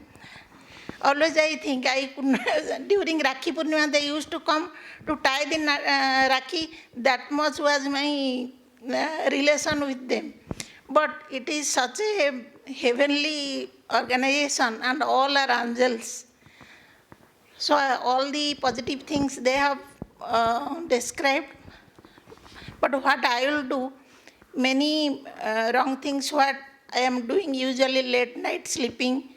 Speaker 11: Always I think I could not, during Rakhi Purnima they used to come to tie the Rakhi. That much was my relation with them. But it is such a heavenly organization and all are angels. So all the positive things they have described. But what I will do, many wrong things what I am doing, usually late night sleeping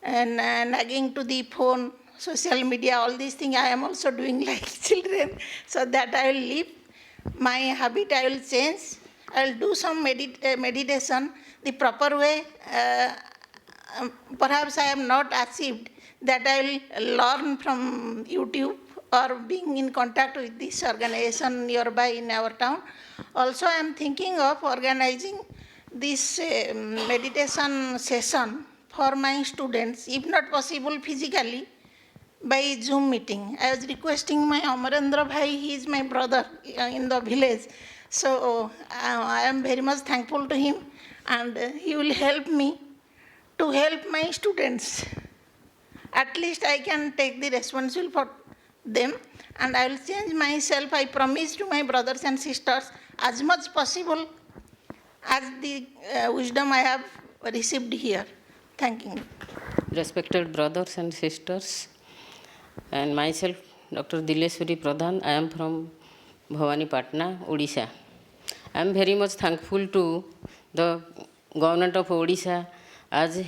Speaker 11: and nagging to the phone, social media, all these things I am also doing like children. So that I will leave. My habit I will change. I will do some meditation the proper way. Perhaps I am not achieved that I will learn from YouTube or being in contact with this organization nearby in our town. Also I am thinking of organizing this meditation session for my students, if not possible physically, by Zoom meeting. I was requesting my Amarendra Bhai, he is my brother in the village. So I am very much thankful to him. and he will help me to help my students. At least I can take the responsibility for them, and I will change myself. I promise to my brothers and sisters as much possible as the wisdom I have received here. Thank you.
Speaker 12: Respected brothers and sisters, and myself, Dr. Dileshwari Pradhan, I am from Bhavani Patna, Odisha. I am very much thankful to the government of Odisha as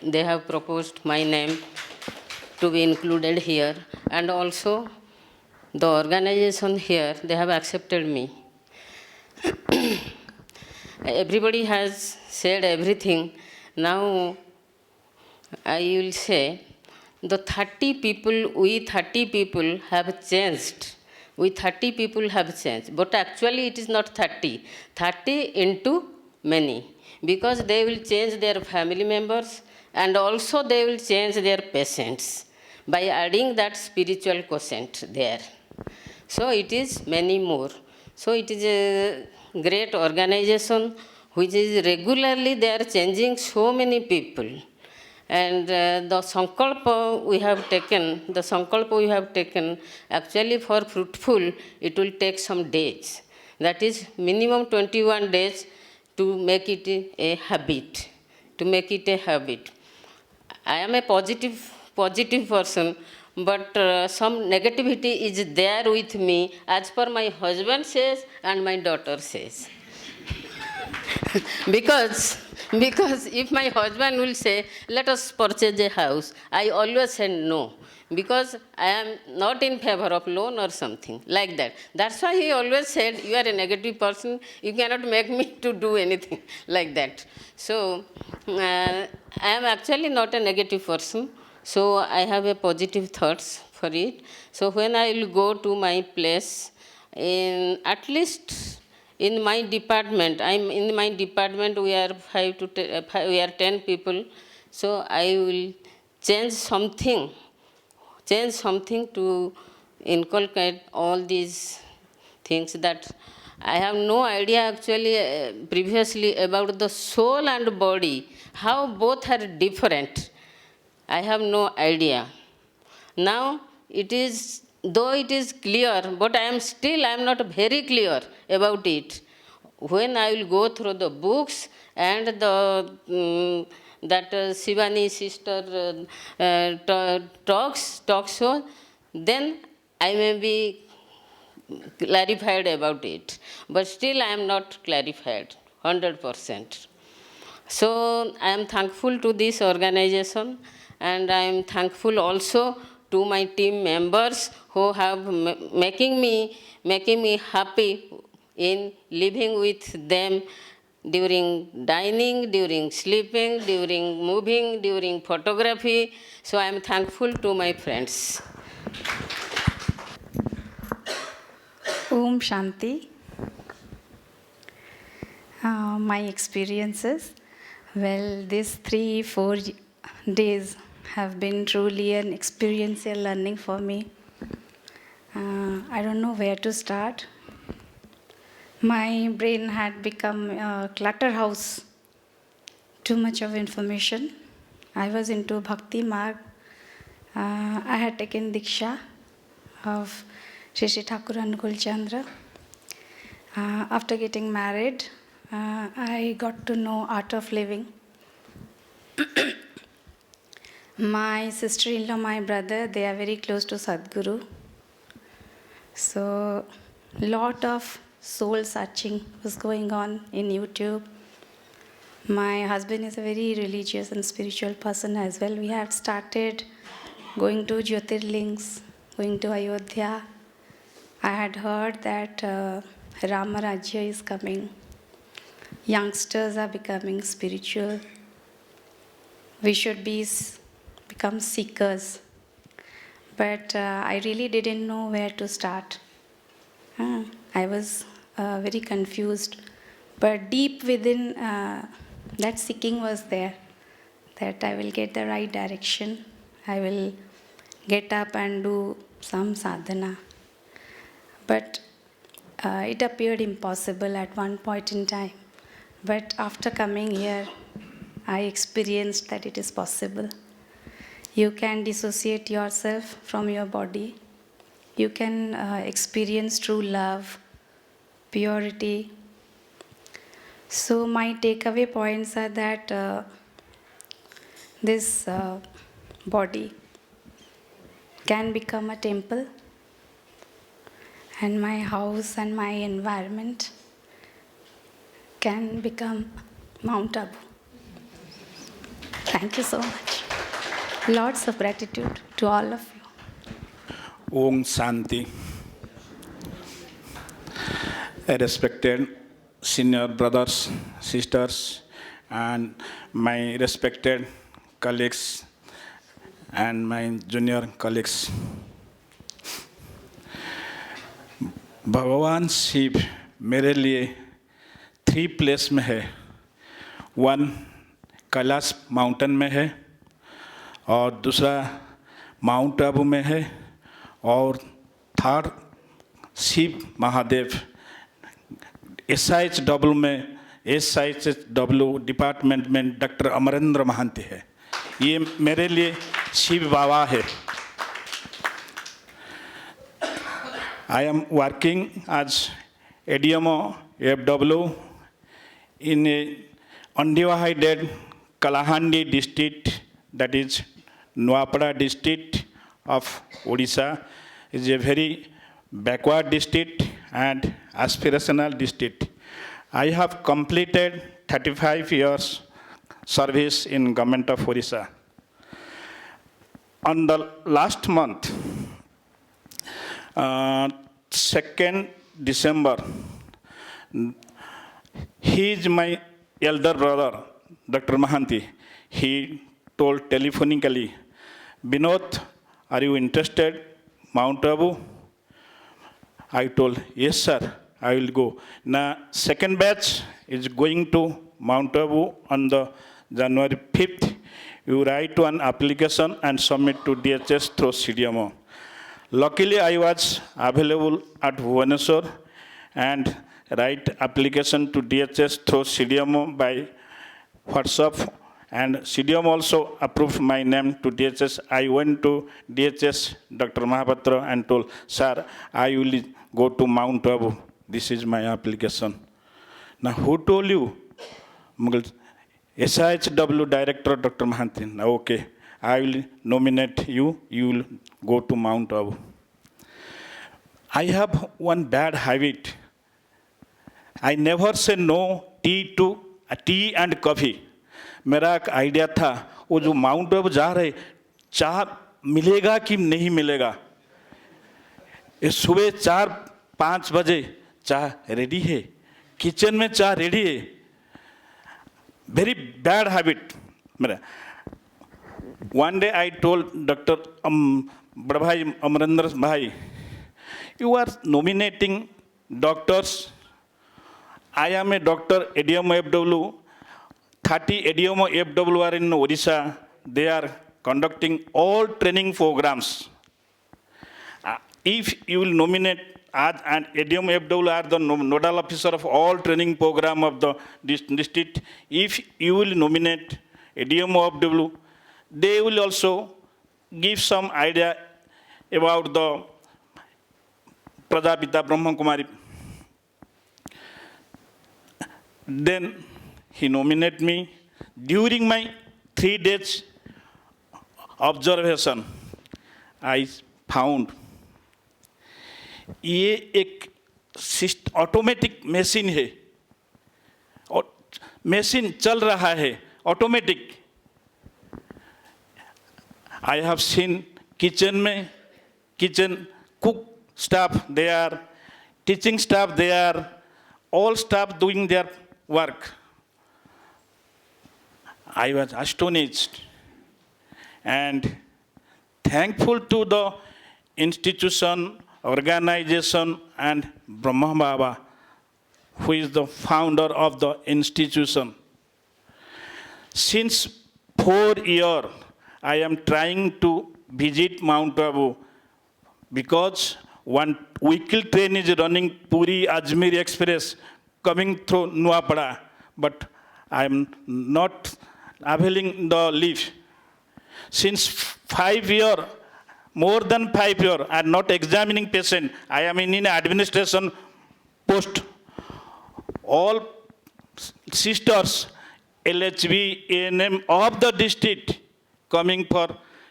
Speaker 12: they have proposed my name to be included here, and also the organization here, they have accepted me. Everybody has said everything. Now I will say the 30 people, we 30 people have changed. We 30 people have changed. But actually it is not 30. 30 into many. Because they will change their family members and also they will change their patients by adding that spiritual quotient there. So it is many more. So it is a great organization which is regularly they are changing so many people. And the sankalpa we have taken, actually for fruitful, it will take some days. That is minimum 21 days to make it a habit. I am a positive person, but some negativity is there with me as per my husband says and my daughter says. because if my husband will say, let us purchase a house, I always say no, because I am not in favor of loan or something like that. That's why he always said, you are a negative person, you cannot make me to do anything like that. So I am actually not a negative person, so I have a positive thoughts for it. So when I will go to my place, at least in my department, we are 10 people, so I will change something to inculcate all these things that I have no idea actually previously about the soul and body, how both are different. I have no idea. Now it is, though it is clear, but I am not very clear about it. When I will go through the books and that Shivani sister talks show, then I may be clarified about it. But still I am not clarified 100%. So I am thankful to this organization, and I am thankful also to my team members who have making me happy in living with them during dining, during sleeping, during moving, during photography. So I am thankful to my friends.
Speaker 13: Om Shanti. My experiences. Well, these 3-4 days have been truly an experiential learning for me. I don't know where to start. My brain had become a clutter house. Too much of information. I was into Bhakti Marg. I had taken Diksha of Shri Thakur Anukul Chandra. After getting married, I got to know art of living. My sister-in-law, my brother, they are very close to Sadhguru. So, lot of soul searching was going on in YouTube. My husband is a very religious and spiritual person as well. We had started going to Jyotirlings, going to Ayodhya. I had heard that Rama Rajya is coming. Youngsters are becoming spiritual. We should become seekers. But I really didn't know where to start. I was very confused. But deep within, that seeking was there, that I will get the right direction. I will get up and do some sadhana. But it appeared impossible at one point in time. But after coming here, I experienced that it is possible. You can dissociate yourself from your body. You can experience true love, purity. So my takeaway points are that this body can become a temple, and my house and my environment can become Mount Abu. Thank you so much. Lots of gratitude to all of you.
Speaker 14: Om Shanti. Respected senior brothers, sisters, and my respected colleagues and my junior colleagues. भगवान शिव मेरे लिए 3 place में है. 1 Kailash mountain में है, और दूसरा mount Abu में है, और 3rd शिव महादेव SIHW में SIHW डिपार्टमेंट में डॉक्टर अमरेंद्र महांती है. ये मेरे लिए शिव बाबा है. I am working as ADMO FW in a undivided Kalahandi district, that is Nuapada district of Odisha. Is a very backward district and aspirational district. I have completed 35 years service in government of Odisha. On the last month, 2nd December, he is my elder brother, Dr. Mahanti. He told telephonically, Binod, are you interested, Mount Abu? I told, yes sir, I will go. Now, second batch is going to Mount Abu on the January 5th. You write one application and submit to DHS through CDMO. Luckily, I was available at Bhubaneswar and write application to DHS through CDMO by WhatsApp, and CDMO also approved my name to DHS. I went to DHS, Dr. Mahapatra, and told, sir, I will go to Mount Abu. This is my application. Now, who told you? SIHW Director, Dr. Mahanti. Now, okay, I will nominate you. You will go to Mount Abu. I have one bad habit. I never say no to tea and coffee. मेरा एक idea था, वो जो mount Abu जा रहे, चाय मिलेगा कि नहीं मिलेगा. ये सुबह 4-5 बजे चाय रेडी है, किचन में चाय रेडी है. Very bad habit मेरा. One day I told Dr. Bhai Amarendra Bhai, you are nominating doctors. I am a doctor, ADMO FW. 30 ADMO FW are in Odisha. They are conducting all training programs. If you will nominate and ADMO FW are the nodal officer of all training program of the district, if you will nominate ADMO FW, they will also give some idea about the Prajapita Brahma Kumari. Then he nominated me. During my 3 days observation, I found ये एक automatic machine है, machine चल रहा है automatic. I have seen kitchen cook staff there, teaching staff there, all staff doing their work. I was astonished and thankful to the institution, organization, and Brahma Baba, who is the founder of the institution. Since 4 years, I am trying to visit Mount Abu because one weekly train is running Puri Ajmer Express coming through Nuapada. but I am not availing the leave. Since 5 years, more than 5 years, I am not examining patient. I am in administration post. All sisters, LHB, ANM of the district coming for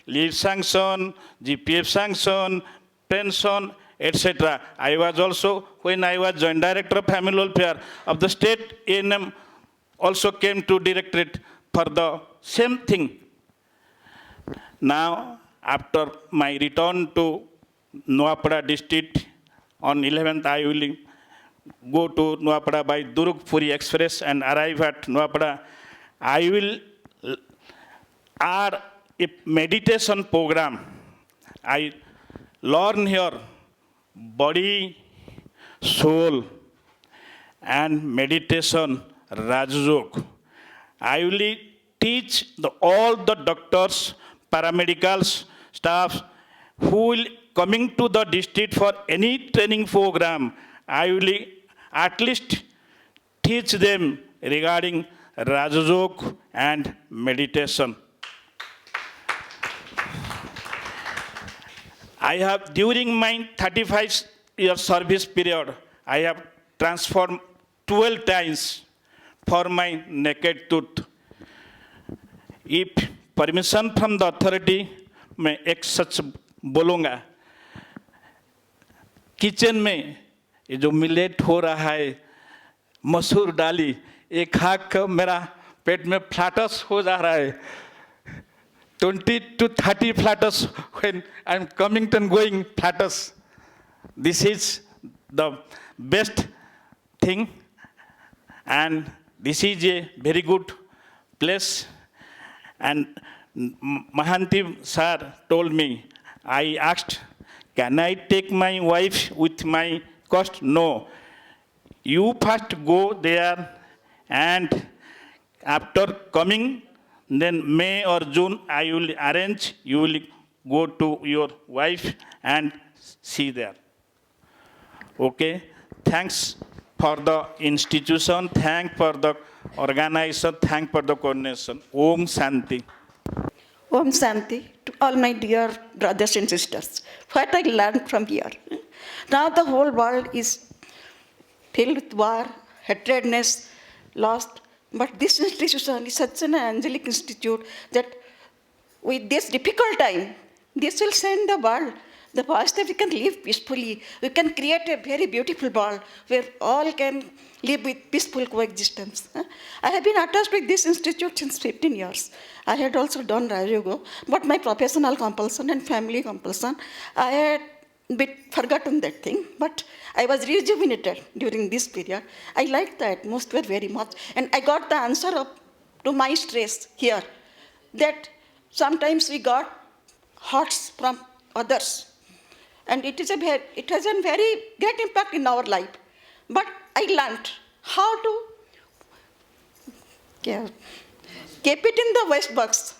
Speaker 14: leave sanction, GPF sanction, pension, etc. I was also, when I was Joint Director of Family Welfare of the state, ANM also came to directorate for the same thing. Now, after my return to Nuapada district on 11th, I will go to Nuapada by Durg-Puri Express and arrive at Nuapada. I will add a meditation program. I learn here body, soul, and meditation, Rajayoga. I will teach all the doctors, paramedicals, staff who will coming to the district for any training program. I will at least teach them regarding Rajayoga and meditation. I have, during my 35-year service period, I have transformed 12 times for my naked tooth. If permission from the authority, मैं एक सच बोलूँगा. Kitchen में ये जो millet हो रहा है, मसूर डाली, एक खा कर मेरा पेट में फ्लैटस हो जा रहा है. 20 to 30 flatters when I'm coming and going flatters. This is the best thing, and this is a very good place. And Mahanti sir told me, I asked, can I take my wife with my cost? No. You first go there, and after coming, then May or June, I will arrange, you will go to your wife and see there. Okay? Thanks for the institution, thank for the organization, thank for the coordination. Om Shanti.
Speaker 15: Om Shanti to all my dear brothers and sisters. What I learned from here. Now the whole world is filled with war, hatredness, lost. But this institution is such an angelic institute that with this difficult time, this will send the world the voice that we can live peacefully. We can create a very beautiful world where all can live with peaceful coexistence. I have been attached with this institute since 15 years. I had also done Rajayoga, but my professional compulsion and family compulsion, I had forgotten that thing, but I was rejuvenated during this period. I liked the atmosphere very much, and I got the answer to my stress here, that sometimes we got hurts from others, and it has a very great impact in our life. But I learned how to keep it in the waste box,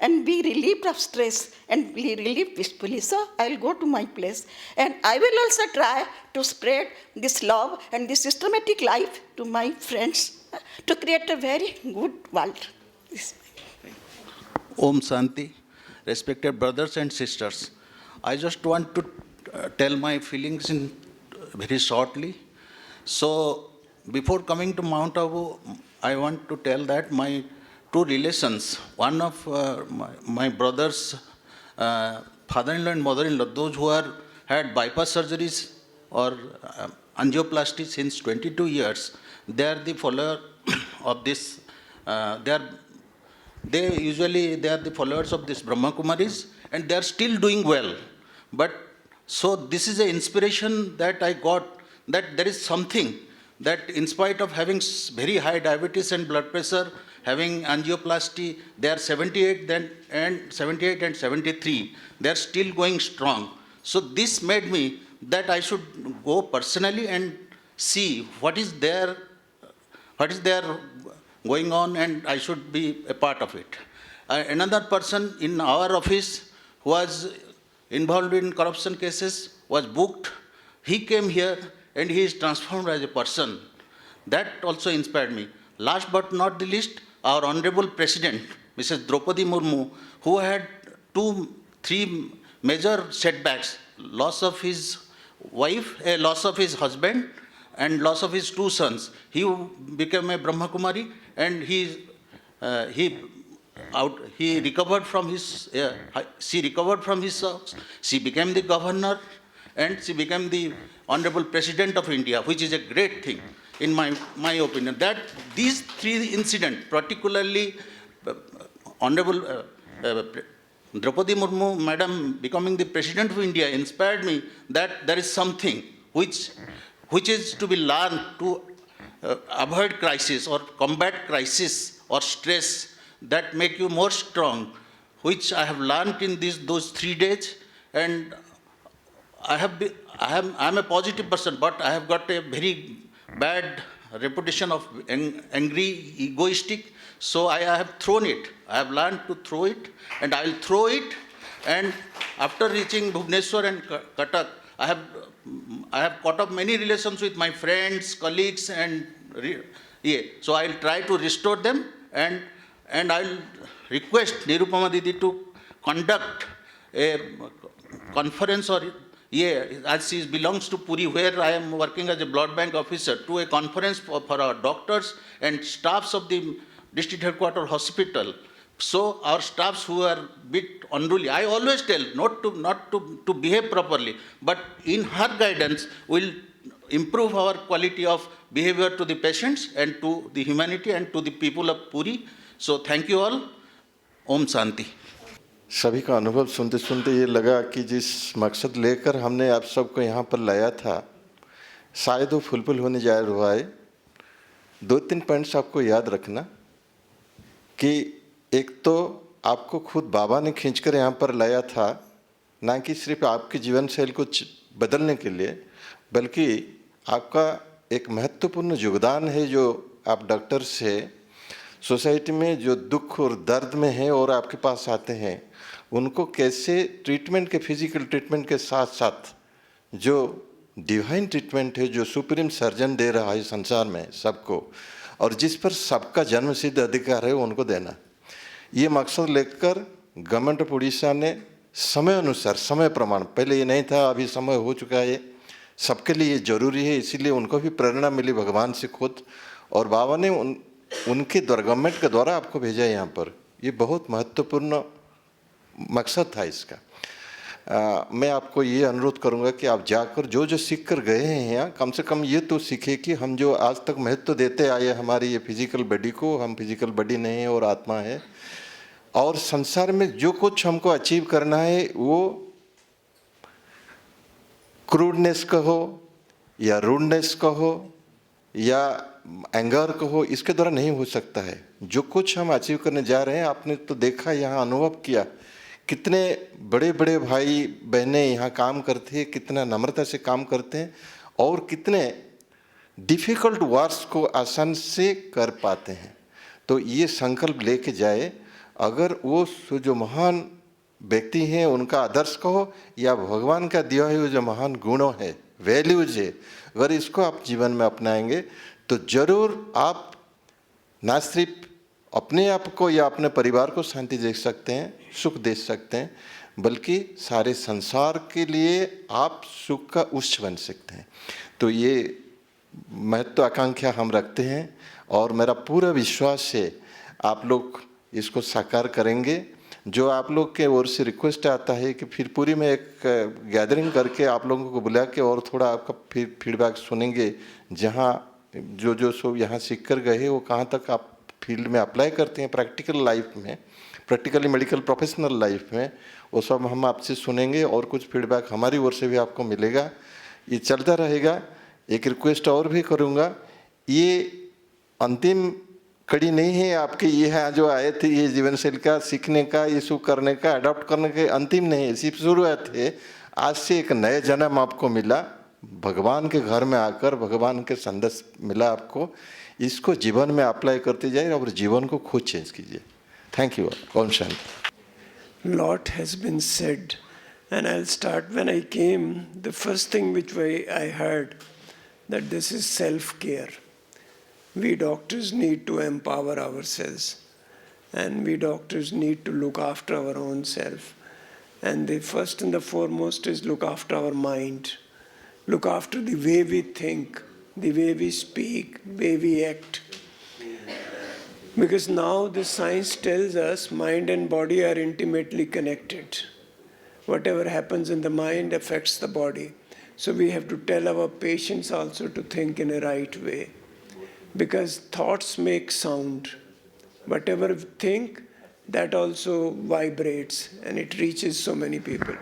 Speaker 15: and be relieved of stress and be relieved peacefully. So I'll go to my place, and I will also try to spread this love and this systematic life to my friends to create a very good world.
Speaker 7: Om Shanti, respected brothers and sisters. I just want to tell my feelings in very shortly. So before coming to Mount Abu, I want to tell that my two relations, one of my brother's father-in-law and mother-in-law, those who had bypass surgeries or angioplasty since 22 years, they are the follower of this, they are the followers of this Brahma Kumaris, and they are still doing well. But so this is an inspiration that I got, that there is something that in spite of having very high diabetes and blood pressure, having angioplasty, they are 78 and 73, they are still going strong. So this made me that I should go personally and see what is there going on, and I should be a part of it. Another person in our office who was involved in corruption cases was booked. He came here and he is transformed as a person. That also inspired me.
Speaker 16: last but not the least, our Honorable President, Mrs. Draupadi Murmu, who had three major setbacks: loss of his wife, loss of his husband, and loss of his 2 sons. He became a Brahma Kumari, and he recovered from his. She recovered from his. She became the governor, and she became the Honorable President of India, which is a great thing, in my opinion. That these 3 incidents, particularly Honorable Draupadi Murmu, Madam, becoming the President of India, inspired me that there is something which is to be learned to avoid crisis or combat crisis or stress that make you more strong, which I have learned in those 3 days. And I'm a positive person, but I have got a very bad reputation of angry, egoistic. So I have thrown it. I have learned to throw it, and I will throw it. And after reaching Bhubaneswar and Cuttack, I have caught up many relations with my friends, colleagues, and so I will try to restore them. And I will request Nirupama Didi to conduct a conference, or as she belongs to Puri, where I am working as a blood bank officer, to a conference for our doctors and staffs of the district headquarters hospital. So our staffs who are bit unruly, I always tell not to behave properly, but in her guidance will improve our quality of behavior to the patients and to the humanity and to the people of Puri. So thank you all. Om Shanti.
Speaker 6: सभी का अनुभव सुनते सुनते ये लगा कि जिस मकसद लेकर हमने आप सबको यहाँ पर लाया था, शायद वो फुलफिल होने जा रहा है। 2-3 पॉइंट्स आपको याद रखना कि एक तो आपको खुद बाबा ने खींचकर यहाँ पर लाया था, ना कि सिर्फ आपकी जीवन शैली को बदलने के लिए, बल्कि आपका एक महत्वपूर्ण योगदान है जो आप डॉक्टर से सोसाइटी में जो दुख और दर्द में हैं और आपके पास आते हैं, उनको कैसे ट्रीटमेंट के फिजिकल ट्रीटमेंट के साथ साथ जो डिवाइन ट्रीटमेंट है जो सुप्रीम सर्जन दे रहा है संसार में सबको, और जिस पर सबका जन्म सिद्ध अधिकार है उनको देना, ये मकसद लेकर गवर्नमेंट ऑफ उड़ीसा ने समय अनुसार समय प्रमाण, पहले ये नहीं था, अभी समय हो चुका है, सबके लिए ज़रूरी है, इसीलिए उनको भी प्रेरणा मिली भगवान से खुद, और बाबा ने उनके द्वारा गवर्नमेंट के द्वारा आपको भेजा यहाँ पर। ये बहुत महत्वपूर्ण मकसद था इसका। मैं आपको ये अनुरोध करूँगा कि आप जाकर जो जो सीख कर गए हैं यहाँ, कम से कम ये तो सीखे कि हम जो आज तक महत्व देते आए हमारी ये फिजिकल बॉडी को, हम फिजिकल बॉडी नहीं है और आत्मा है, और संसार में जो कुछ हमको अचीव करना है वो क्रूडनेस कहो या रूडनेस कहो या एंगर कहो, इसके द्वारा नहीं हो सकता है। जो कुछ हम अचीव करने जा रहे हैं, आपने तो देखा, यहाँ अनुभव किया, कितने बड़े बड़े भाई बहनें यहाँ काम करते हैं, कितना नम्रता से काम करते हैं और कितने डिफ़िकल्ट वर्क्स को आसान से कर पाते हैं। तो ये संकल्प लेके जाए, अगर वो जो महान व्यक्ति हैं उनका आदर्श कहो या भगवान का दिया हुआ जो महान गुणों है, वैल्यूज है, अगर इसको आप जीवन में अपनाएंगे तो ज़रूर आप ना सिर्फ अपने आप को या अपने परिवार को शांति दे सकते हैं, सुख दे सकते हैं, बल्कि सारे संसार के लिए आप सुख का उच्च बन सकते हैं। तो ये महत्वाकांक्षा हम रखते हैं और मेरा पूरा विश्वास है आप लोग इसको साकार करेंगे। जो आप लोग के ओर से रिक्वेस्ट आता है कि फिर पूरी में एक गैदरिंग करके आप लोगों को बुला के और थोड़ा आपका फिर फीडबैक सुनेंगे, जहाँ जो सब यहाँ सीख कर गए वो कहाँ तक आप फील्ड में अप्लाई करते हैं प्रैक्टिकल लाइफ में, प्रैक्टिकली मेडिकल प्रोफेशनल लाइफ में, वो सब हम आपसे सुनेंगे और कुछ फीडबैक हमारी ओर से भी आपको मिलेगा। ये चलता रहेगा। एक रिक्वेस्ट और भी करूँगा, ये अंतिम कड़ी नहीं है आपके, ये यहाँ जो आए थे ये जीवन शैली का सीखने का, ये सब करने का, अडॉप्ट करने के अंतिम नहीं है, सिर्फ शुरुआत है। आज से एक नया जन्म आपको मिला, भगवान के घर में आकर भगवान के संदेश मिला आपको, इसको जीवन में अप्लाई करते जाइए और जीवन को खुद चेंज कीजिए। Thank you. Om Shanti.
Speaker 17: Lot has been said, and I'll start. When I came, the first thing which I heard that this is self-care. We doctors need to empower ourselves, and we doctors need to look after our own self. And the first and the foremost is look after our mind, look after the way we think, the way we speak, way we act. Because now the science tells us mind and body are intimately connected. Whatever happens in the mind affects the body. So we have to tell our patients also to think in a right way. Because thoughts make sound. Whatever we think, that also vibrates and it reaches so many people.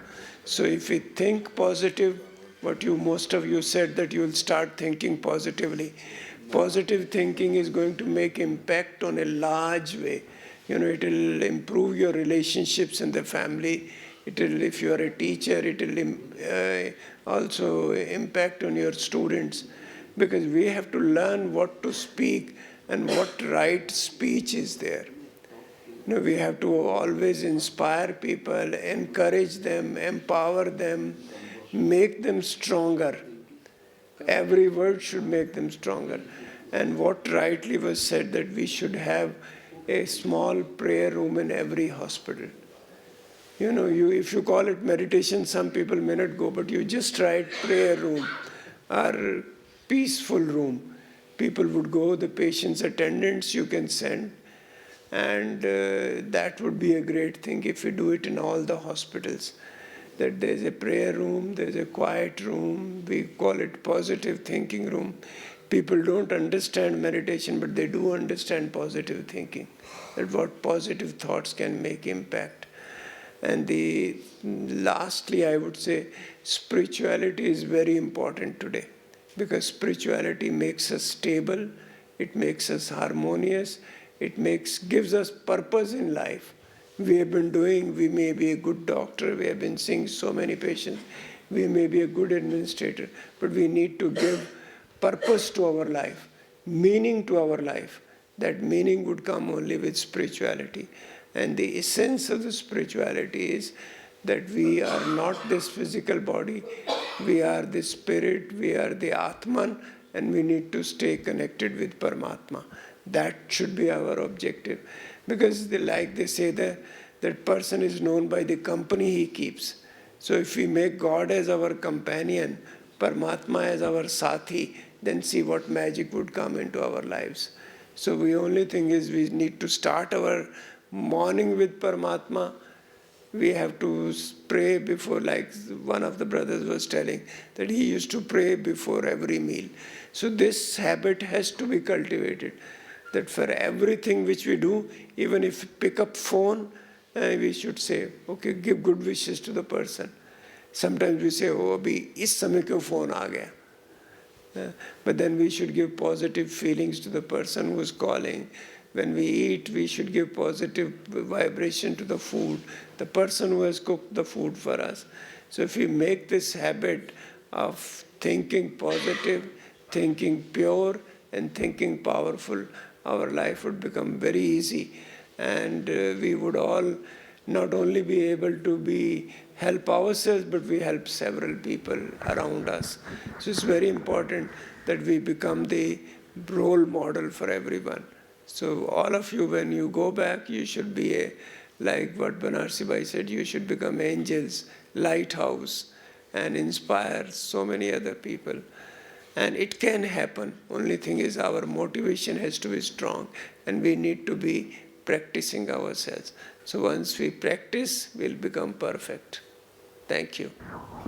Speaker 17: So if we think positive, what most of you said that you will start thinking positively. Positive thinking is going to make impact on a large way. It will improve your relationships in the family. It will, if you are a teacher, it will also impact on your students. Because we have to learn what to speak and what right speech is there. We have to always inspire people, encourage them, empower them, make them stronger. Every word should make them stronger. And what rightly was said, that we should have a small prayer room in every hospital. If you call it meditation, some people may not go, but you just write prayer room or peaceful room. People would go, the patient's attendants you can send, and that would be a great thing if we do it in all the hospitals. That there's a prayer room, there's a quiet room, we call it positive thinking room. People don't understand meditation, but they do understand positive thinking, that what positive thoughts can make impact. And lastly, I would say spirituality is very important today, because spirituality makes us stable, it makes us harmonious, it gives us purpose in life. We may be a good doctor, we have been seeing so many patients, we may be a good administrator, but we need to give purpose to our life, meaning to our life. That meaning would come only with spirituality. And the essence of the spirituality is that we are not this physical body, we are the spirit, we are the Atman, and we need to stay connected with Paramatma. That should be our objective. Because like they say, that person is known by the company he keeps. So if we make God as our companion, Paramatma as our Sathi, then see what magic would come into our lives. So the only thing is we need to start our morning with Paramatma. We have to pray before, like one of the brothers was telling, that he used to pray before every meal. So this habit has to be cultivated. That for everything which we do, even if we pick up phone, we should say, okay, give good wishes to the person. Sometimes we say, oh, abhi is samay ko phone aa gaya. But then we should give positive feelings to the person who is calling. When we eat, we should give positive vibration to the food, the person who has cooked the food for us. So if we make this habit of thinking positive, thinking pure, and thinking powerful, our life would become very easy. And we would all not only be able to help ourselves, but we help several people around us. So it's very important that we become the role model for everyone. So all of you, when you go back, you should be like what Banarsi Bhai said, you should become angels, lighthouse, and inspire so many other people. And it can happen. Only thing is our motivation has to be strong, and we need to be practicing ourselves. So once we practice, we'll become perfect. Thank you.